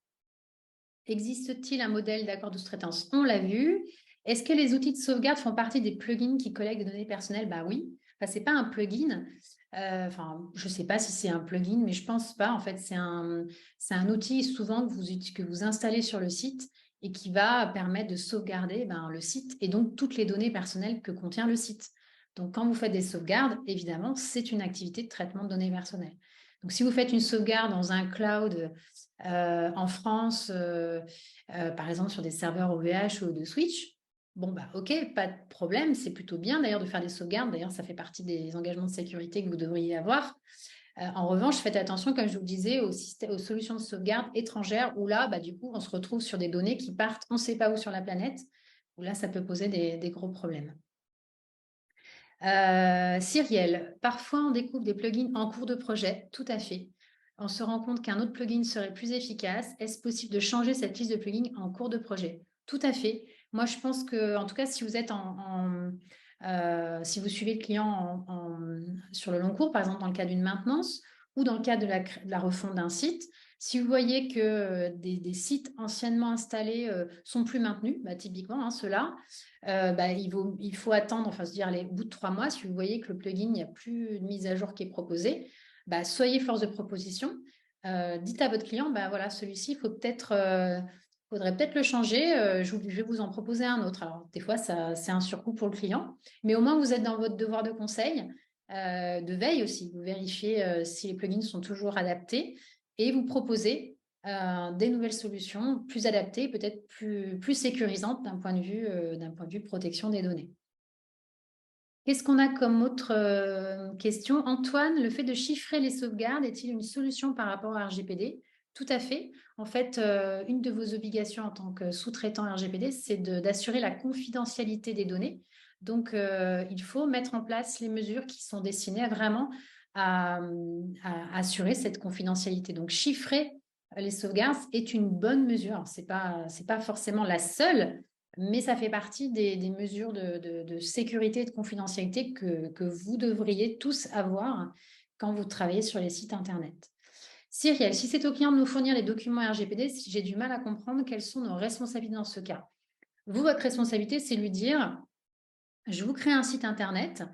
Existe-t-il un modèle d'accord de sous-traitance? On l'a vu. Est-ce que les outils de sauvegarde font partie des plugins qui collectent des données personnelles? Bah oui. Enfin, ce n'est pas un plugin. Je ne sais pas si c'est un plugin, mais je ne pense pas. En fait, c'est un outil souvent que vous installez sur le site et qui va permettre de sauvegarder le site et donc toutes les données personnelles que contient le site. Donc, quand vous faites des sauvegardes, évidemment, c'est une activité de traitement de données personnelles. Donc, si vous faites une sauvegarde dans un cloud en France, par exemple sur des serveurs OVH ou de Switch, bon, bah ok, pas de problème, c'est plutôt bien d'ailleurs de faire des sauvegardes. D'ailleurs, ça fait partie des engagements de sécurité que vous devriez avoir. En revanche, faites attention, comme je vous le disais, aux solutions de sauvegarde étrangères où là, du coup, on se retrouve sur des données qui partent, on ne sait pas où sur la planète, où là, ça peut poser des gros problèmes. Cyrielle, parfois on découvre des plugins en cours de projet, tout à fait. On se rend compte qu'un autre plugin serait plus efficace. Est-ce possible de changer cette liste de plugins en cours de projet? Tout à fait. Moi, je pense que, en tout cas, si vous êtes si vous suivez le client sur le long cours, par exemple dans le cas d'une maintenance ou dans le cas de la refonte d'un site, si vous voyez que des sites anciennement installés sont plus maintenus, typiquement ceux-là, il faut attendre, enfin se dire, au bout de 3 mois, si vous voyez que le plugin, il n'y a plus de mise à jour qui est proposée, soyez force de proposition. Dites à votre client, voilà, celui-ci, faudrait peut-être le changer. Je vais vous en proposer un autre. Alors, des fois, c'est un surcoût pour le client, mais au moins, vous êtes dans votre devoir de conseil, de veille aussi. Vous vérifiez si les plugins sont toujours adaptés et vous proposez des nouvelles solutions plus adaptées, peut-être plus sécurisantes d'un point de vue protection des données. Qu'est-ce qu'on a comme autre question? Antoine, le fait de chiffrer les sauvegardes est-il une solution par rapport à RGPD? Tout à fait. En fait, une de vos obligations en tant que sous-traitant RGPD, c'est d'assurer la confidentialité des données. Donc, il faut mettre en place les mesures qui sont destinées à assurer cette confidentialité. Donc, chiffrer les sauvegardes est une bonne mesure. Ce n'est pas forcément la seule, mais ça fait partie des mesures de sécurité et de confidentialité que vous devriez tous avoir quand vous travaillez sur les sites Internet. Cyrielle, si c'est au client de nous fournir les documents RGPD, si j'ai du mal à comprendre quelles sont nos responsabilités dans ce cas. Vous, votre responsabilité, c'est lui dire, je vous crée un site Internet.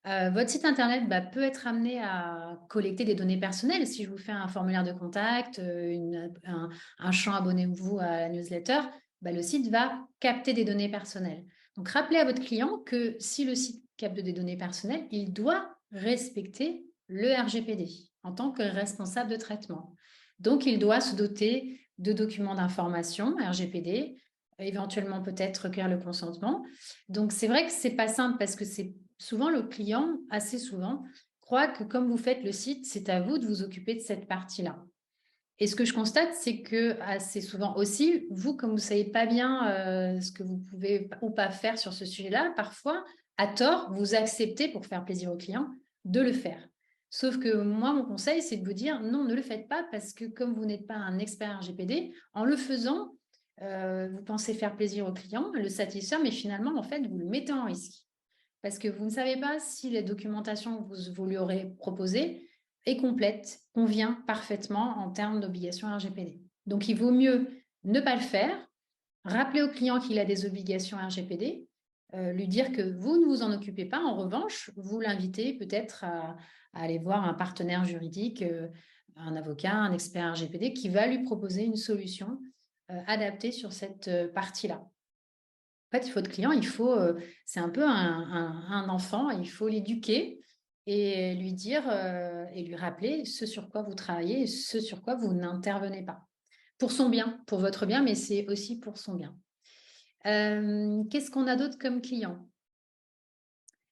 Votre site Internet peut être amené à collecter des données personnelles. Si je vous fais un formulaire de contact, un champ abonnez-vous à la newsletter, le site va capter des données personnelles. Donc, rappelez à votre client que si le site capte des données personnelles, il doit respecter le RGPD en tant que responsable de traitement. Donc, il doit se doter de documents d'information RGPD, éventuellement peut-être recueillir le consentement. Donc, c'est vrai que ce n'est pas simple parce que c'est souvent le client, assez souvent, croit que comme vous faites le site, c'est à vous de vous occuper de cette partie-là. Et ce que je constate, c'est que assez souvent aussi, vous, comme vous ne savez pas bien ce que vous pouvez ou pas faire sur ce sujet-là, parfois, à tort, vous acceptez pour faire plaisir au client de le faire. Sauf que moi, mon conseil, c'est de vous dire non, ne le faites pas parce que comme vous n'êtes pas un expert RGPD, en le faisant, vous pensez faire plaisir au client, le satisfaire, mais finalement, en fait, vous le mettez en risque. Parce que vous ne savez pas si la documentation que vous lui aurez proposée est complète, convient parfaitement en termes d'obligations RGPD. Donc, il vaut mieux ne pas le faire, rappeler au client qu'il a des obligations RGPD, lui dire que vous ne vous en occupez pas. En revanche, vous l'invitez peut-être à aller voir un partenaire juridique, un avocat, un expert RGPD qui va lui proposer une solution adaptée sur cette partie-là. En fait, votre client, c'est un peu un enfant, il faut l'éduquer et lui dire et lui rappeler ce sur quoi vous travaillez et ce sur quoi vous n'intervenez pas. Pour son bien, pour votre bien, mais c'est aussi pour son bien. Qu'est-ce qu'on a d'autre comme client?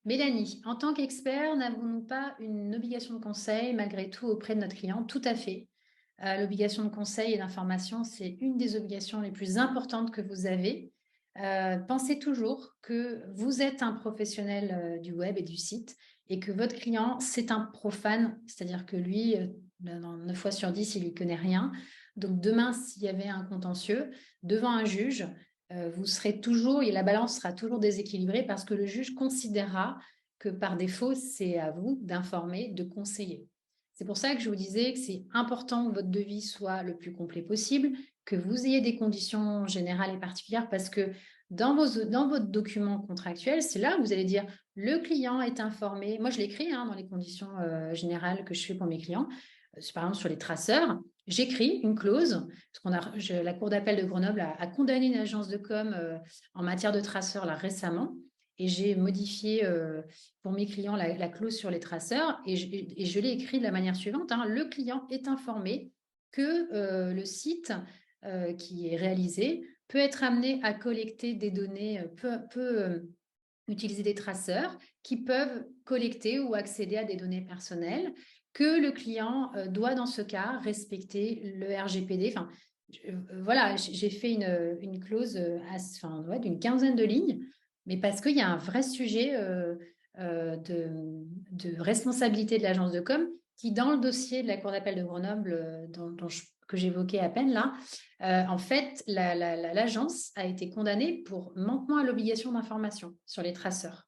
Mélanie, en tant qu'expert, n'avons-nous pas une obligation de conseil malgré tout auprès de notre client? Tout à fait. L'obligation de conseil et d'information, c'est une des obligations les plus importantes que vous avez. Pensez toujours que vous êtes un professionnel du web et du site et que votre client, c'est un profane, c'est-à-dire que lui, 9 fois sur 10, il ne connaît rien. Donc demain, s'il y avait un contentieux devant un juge, vous serez toujours, et la balance sera toujours déséquilibrée parce que le juge considérera que par défaut, c'est à vous d'informer, de conseiller. C'est pour ça que je vous disais que c'est important que votre devis soit le plus complet possible, que vous ayez des conditions générales et particulières, parce que dans votre document contractuel, c'est là où vous allez dire le client est informé. Moi, je l'écris dans les conditions générales que je fais pour mes clients. Par exemple, sur les traceurs, j'écris une clause, parce la Cour d'appel de Grenoble a condamné une agence de com en matière de traceurs là récemment, et j'ai modifié pour mes clients la clause sur les traceurs, et je l'ai écrit de la manière suivante, le client est informé que le site qui est réalisé peut être amené à collecter des données, peut utiliser des traceurs qui peuvent collecter ou accéder à des données personnelles, que le client doit dans ce cas respecter le RGPD. Enfin, voilà, j'ai fait une clause d'une quinzaine de lignes, mais parce qu'il y a un vrai sujet de responsabilité de l'agence de com qui, dans le dossier de la Cour d'appel de Grenoble que j'évoquais à peine là, en fait, l'agence a été condamnée pour manquement à l'obligation d'information sur les traceurs.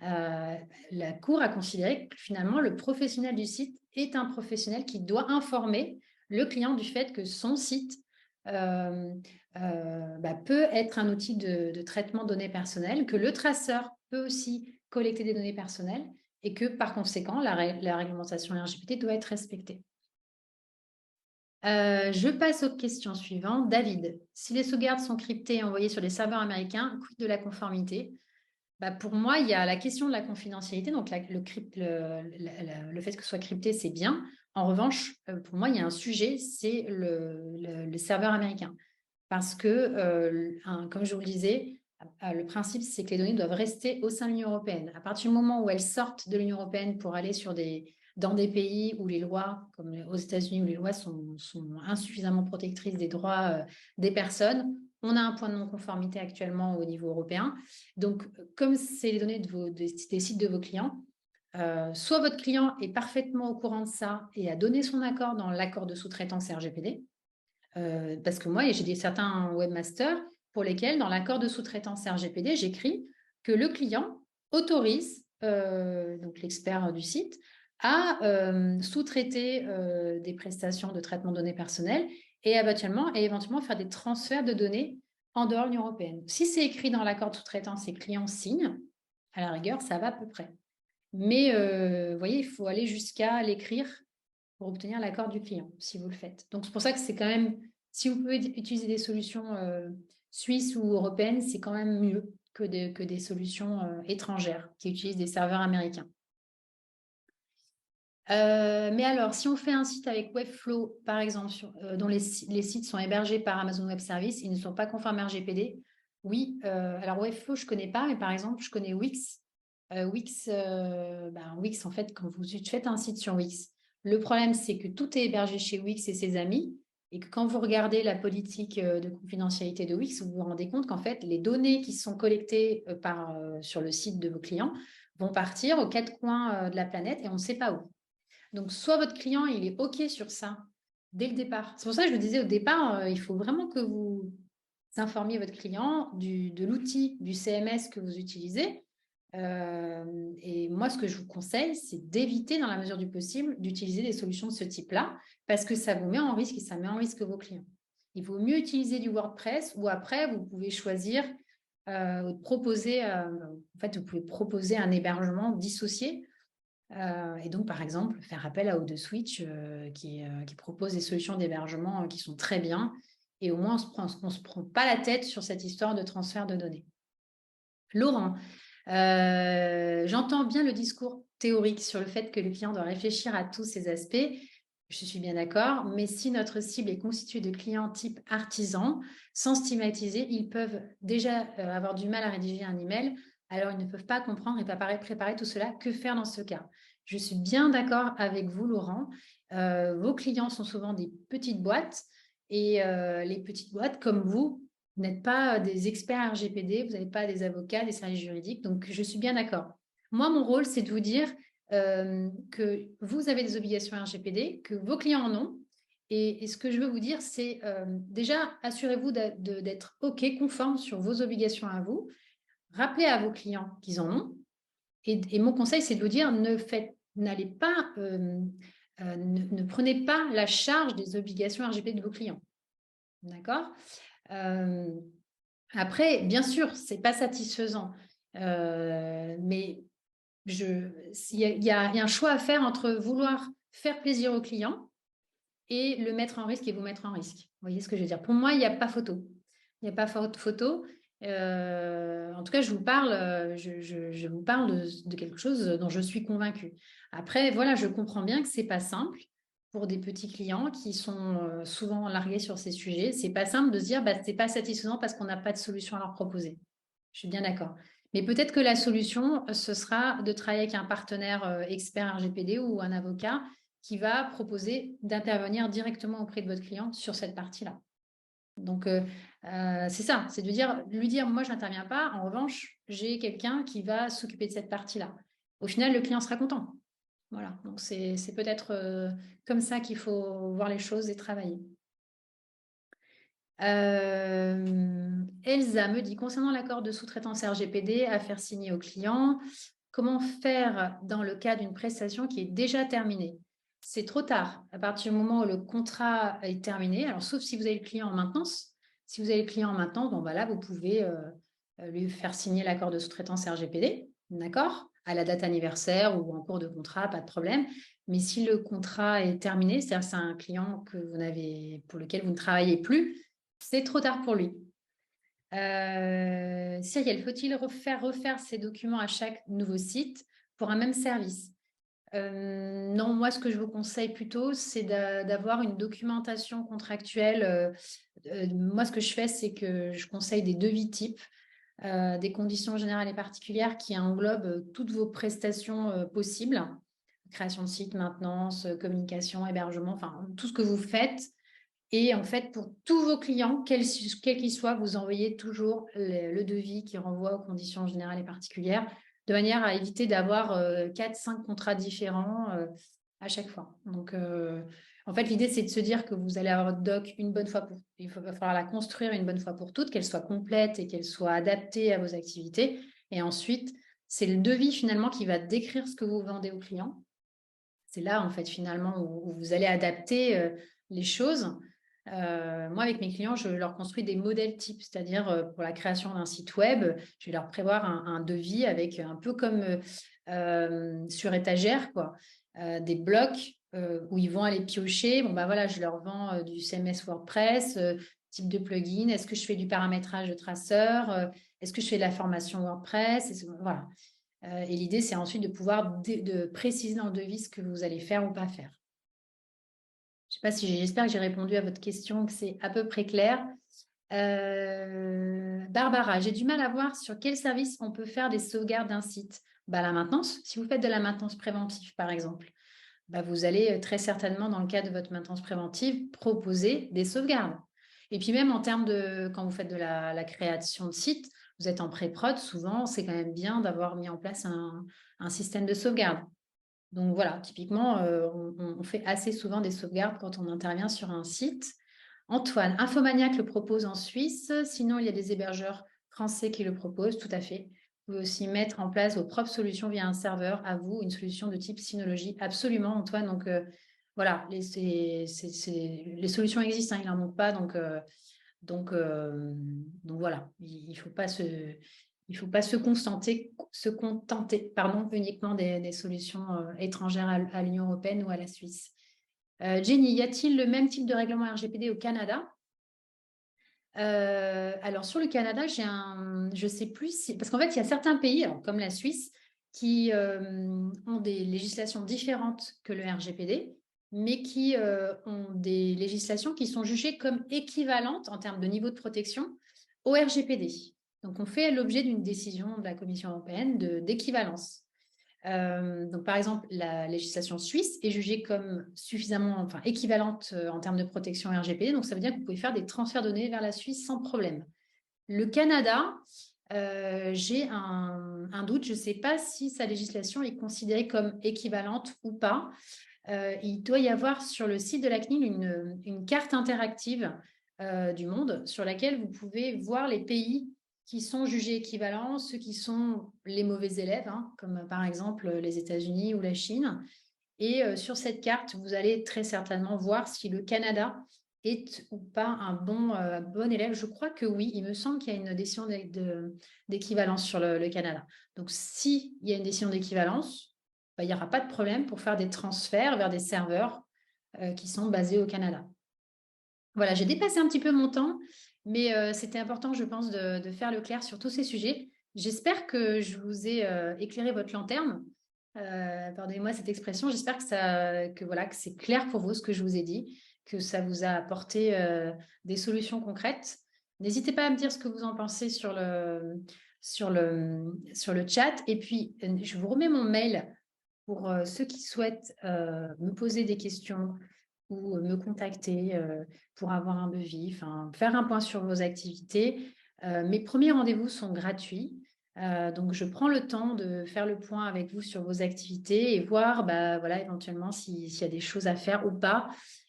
La Cour a considéré que finalement, le professionnel du site est un professionnel qui doit informer le client du fait que son site peut être un outil de traitement de données personnelles, que le traceur peut aussi collecter des données personnelles et que par conséquent, la réglementation RGPD doit être respectée. Je passe aux questions suivantes. David, si les sauvegardes sont cryptées et envoyées sur des serveurs américains, quid de la conformité? Pour moi, il y a la question de la confidentialité. Donc, le fait que ce soit crypté, c'est bien. En revanche, pour moi, il y a un sujet, c'est le serveur américain. Parce que, comme je vous le disais, le principe, c'est que les données doivent rester au sein de l'Union européenne. À partir du moment où elles sortent de l'Union européenne pour aller dans des pays où les lois, comme aux États-Unis, où les lois sont insuffisamment protectrices des droits des personnes, on a un point de non-conformité actuellement au niveau européen. Donc, comme c'est les données des sites de vos clients, soit votre client est parfaitement au courant de ça et a donné son accord dans l'accord de sous-traitance RGPD, parce que moi, j'ai certains webmasters pour lesquels, dans l'accord de sous-traitance RGPD, j'écris que le client autorise, donc l'expert du site, à sous-traiter des prestations de traitement de données personnelles et éventuellement faire des transferts de données en dehors de l'Union européenne. Si c'est écrit dans l'accord de sous-traitance et que le client signe, à la rigueur, ça va à peu près. Mais vous voyez, il faut aller jusqu'à l'écrire pour obtenir l'accord du client, si vous le faites. Donc, c'est pour ça que c'est quand même, si vous pouvez utiliser des solutions suisses ou européennes, c'est quand même mieux que des solutions étrangères qui utilisent des serveurs américains. Mais alors, si on fait un site avec Webflow, par exemple, dont les sites sont hébergés par Amazon Web Services, ils ne sont pas conformes RGPD. Oui, alors Webflow, je ne connais pas, mais par exemple, je connais Wix. Wix, en fait, quand vous faites un site sur Wix, le problème, c'est que tout est hébergé chez Wix et ses amis, et que quand vous regardez la politique de confidentialité de Wix, vous vous rendez compte qu'en fait, les données qui sont collectées sur le site de vos clients vont partir aux quatre coins de la planète et on ne sait pas où. Donc, soit votre client, il est OK sur ça dès le départ. C'est pour ça que je vous disais au départ, il faut vraiment que vous informiez votre client de l'outil, du CMS que vous utilisez. Et moi, ce que je vous conseille, c'est d'éviter, dans la mesure du possible, d'utiliser des solutions de ce type-là, parce que ça vous met en risque et ça met en risque vos clients. Il vaut mieux utiliser du WordPress, ou après, vous pouvez choisir proposer, en fait, vous pouvez proposer un hébergement dissocié. Et donc, par exemple, faire appel à O2Switch qui propose des solutions d'hébergement qui sont très bien. Et au moins, on ne se prend pas la tête sur cette histoire de transfert de données. Laurent, j'entends bien le discours théorique sur le fait que le client doit réfléchir à tous ces aspects. Je suis bien d'accord, mais si notre cible est constituée de clients type artisan, sans stigmatiser, ils peuvent déjà avoir du mal à rédiger un email, alors ils ne peuvent pas comprendre et pas préparer tout cela. Que faire dans ce cas? Je suis bien d'accord avec vous, Laurent. Vos clients sont souvent des petites boîtes et les petites boîtes, comme vous n'êtes pas des experts RGPD, vous n'êtes pas des avocats, des services juridiques, donc je suis bien d'accord. Moi, mon rôle, c'est de vous dire que vous avez des obligations RGPD, que vos clients en ont. Et ce que je veux vous dire, c'est déjà, assurez-vous d'être OK, conforme sur vos obligations à vous. Rappelez à vos clients qu'ils en ont. Et mon conseil, c'est de vous dire, n'allez pas ne prenez pas la charge des obligations RGPD de vos clients. D'accord? Après, bien sûr, ce n'est pas satisfaisant, mais il y a un choix à faire entre vouloir faire plaisir aux clients et le mettre en risque et vous mettre en risque. Vous voyez ce que je veux dire? Pour moi, il n'y a pas photo. Il n'y a pas photo. En tout cas, je vous parle, je vous parle de quelque chose dont je suis convaincue. Après, voilà, je comprends bien que ce n'est pas simple pour des petits clients qui sont souvent largués sur ces sujets. Ce n'est pas simple de se dire, bah, ce n'est pas satisfaisant parce qu'on n'a pas de solution à leur proposer. Je suis bien d'accord. Mais peut-être que la solution, ce sera de travailler avec un partenaire expert RGPD ou un avocat qui va proposer d'intervenir directement auprès de votre client sur cette partie-là. Donc, c'est ça, c'est de lui dire, moi, je n'interviens pas. En revanche, j'ai quelqu'un qui va s'occuper de cette partie-là. Au final, le client sera content. Voilà, donc c'est peut-être comme ça qu'il faut voir les choses et travailler. Elsa me dit, concernant l'accord de sous-traitance RGPD à faire signer au client, comment faire dans le cas d'une prestation qui est déjà terminée? C'est trop tard. À partir du moment où le contrat est terminé, alors sauf si vous avez le client en maintenance, si vous avez le client en maintenance, bon, bah là, vous pouvez lui faire signer l'accord de sous-traitance RGPD, d'accord? À la date anniversaire ou en cours de contrat, pas de problème. Mais si le contrat est terminé, c'est-à-dire que c'est un client pour lequel vous ne travaillez plus, c'est trop tard pour lui. Cyrielle, faut-il refaire ces documents à chaque nouveau site pour un même service? Non, moi, ce que je vous conseille plutôt, c'est d'avoir une documentation contractuelle. Moi, ce que je fais, c'est que je conseille des devis types, des conditions générales et particulières qui englobent toutes vos prestations possibles, création de site, maintenance, communication, hébergement, enfin, tout ce que vous faites. Et en fait, pour tous vos clients, quels qu'ils soient, vous envoyez toujours le devis qui renvoie aux conditions générales et particulières, de manière à éviter d'avoir 4-5 contrats différents à chaque fois. Donc, en fait, l'idée, c'est de se dire que vous allez avoir votre doc une bonne fois pour... va falloir la construire une bonne fois pour toutes, qu'elle soit complète et qu'elle soit adaptée à vos activités. Et ensuite, c'est le devis finalement qui va décrire ce que vous vendez aux clients. C'est là, en fait, finalement, où vous allez adapter les choses. Moi, avec mes clients, je leur construis des modèles types, c'est-à-dire pour la création d'un site web, je vais leur prévoir un devis avec un peu comme sur étagère, quoi, des blocs où ils vont aller piocher. Bon, bah voilà, je leur vends du CMS WordPress, type de plugin. Est-ce que je fais du paramétrage de traceur? Est-ce que je fais de la formation WordPress? Voilà. Et l'idée, c'est ensuite de pouvoir de préciser dans le devis ce que vous allez faire ou pas faire. Je sais pas si j'espère que j'ai répondu à votre question, que c'est à peu près clair. Barbara, j'ai du mal à voir sur quel service on peut faire des sauvegardes d'un site. Bah, la maintenance, si vous faites de la maintenance préventive, par exemple, bah, vous allez très certainement, dans le cadre de votre maintenance préventive, proposer des sauvegardes. Et puis même en termes de, quand vous faites de la création de site, vous êtes en pré-prod, souvent, c'est quand même bien d'avoir mis en place un système de sauvegarde. Donc voilà, typiquement, on fait assez souvent des sauvegardes quand on intervient sur un site. Antoine, Infomaniac le propose en Suisse, sinon il y a des hébergeurs français qui le proposent, tout à fait. Vous pouvez aussi mettre en place vos propres solutions via un serveur, à vous, une solution de type Synology. Absolument, Antoine. Donc voilà, les solutions existent, hein, il n'en manque pas. Donc voilà, il ne faut pas se contenter uniquement des solutions étrangères à l'Union européenne ou à la Suisse. Jenny, y a-t-il le même type de règlement RGPD au Canada? Alors, sur le Canada, je ne sais plus si... Parce qu'en fait, il y a certains pays, alors, comme la Suisse, qui ont des législations différentes que le RGPD, mais qui ont des législations qui sont jugées comme équivalentes en termes de niveau de protection au RGPD. Donc, on fait l'objet d'une décision de la Commission européenne d'équivalence. Donc, par exemple, la législation suisse est jugée comme équivalente en termes de protection RGPD. Donc, ça veut dire que vous pouvez faire des transferts de données vers la Suisse sans problème. Le Canada, j'ai un doute. Je ne sais pas si sa législation est considérée comme équivalente ou pas. Il doit y avoir sur le site de la CNIL une carte interactive du monde sur laquelle vous pouvez voir les pays qui sont jugés équivalents, ceux qui sont les mauvais élèves, hein, comme par exemple les États-Unis ou la Chine. Et sur cette carte, vous allez très certainement voir si le Canada est ou pas un bon élève. Je crois que oui, il me semble qu'il y a une décision d'équivalence sur le Canada. Donc, s'il y a une décision d'équivalence, il n'y aura pas de problème pour faire des transferts vers des serveurs qui sont basés au Canada. Voilà, j'ai dépassé un petit peu mon temps, mais c'était important, je pense, de faire le clair sur tous ces sujets. J'espère que je vous ai éclairé votre lanterne. Pardonnez-moi cette expression. J'espère que c'est clair pour vous ce que je vous ai dit, que ça vous a apporté des solutions concrètes. N'hésitez pas à me dire ce que vous en pensez sur le chat. Et puis, je vous remets mon mail pour ceux qui souhaitent me poser des questions ou me contacter pour avoir un devis, faire un point sur vos activités. Mes premiers rendez-vous sont gratuits. Donc, je prends le temps de faire le point avec vous sur vos activités et voir éventuellement s'il y a des choses à faire ou pas.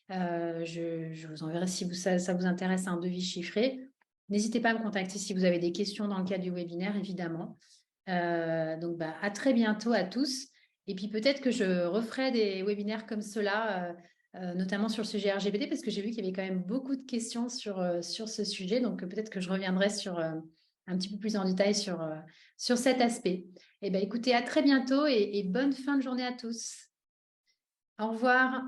Je vous enverrai si ça vous intéresse un devis chiffré. N'hésitez pas à me contacter si vous avez des questions dans le cadre du webinaire, évidemment. Donc, à très bientôt à tous. Et puis peut-être que je referai des webinaires comme cela, notamment sur le sujet RGPD, parce que j'ai vu qu'il y avait quand même beaucoup de questions sur ce sujet. Donc peut-être que je reviendrai un petit peu plus en détail sur cet aspect. Eh bien, écoutez, à très bientôt et bonne fin de journée à tous. Au revoir.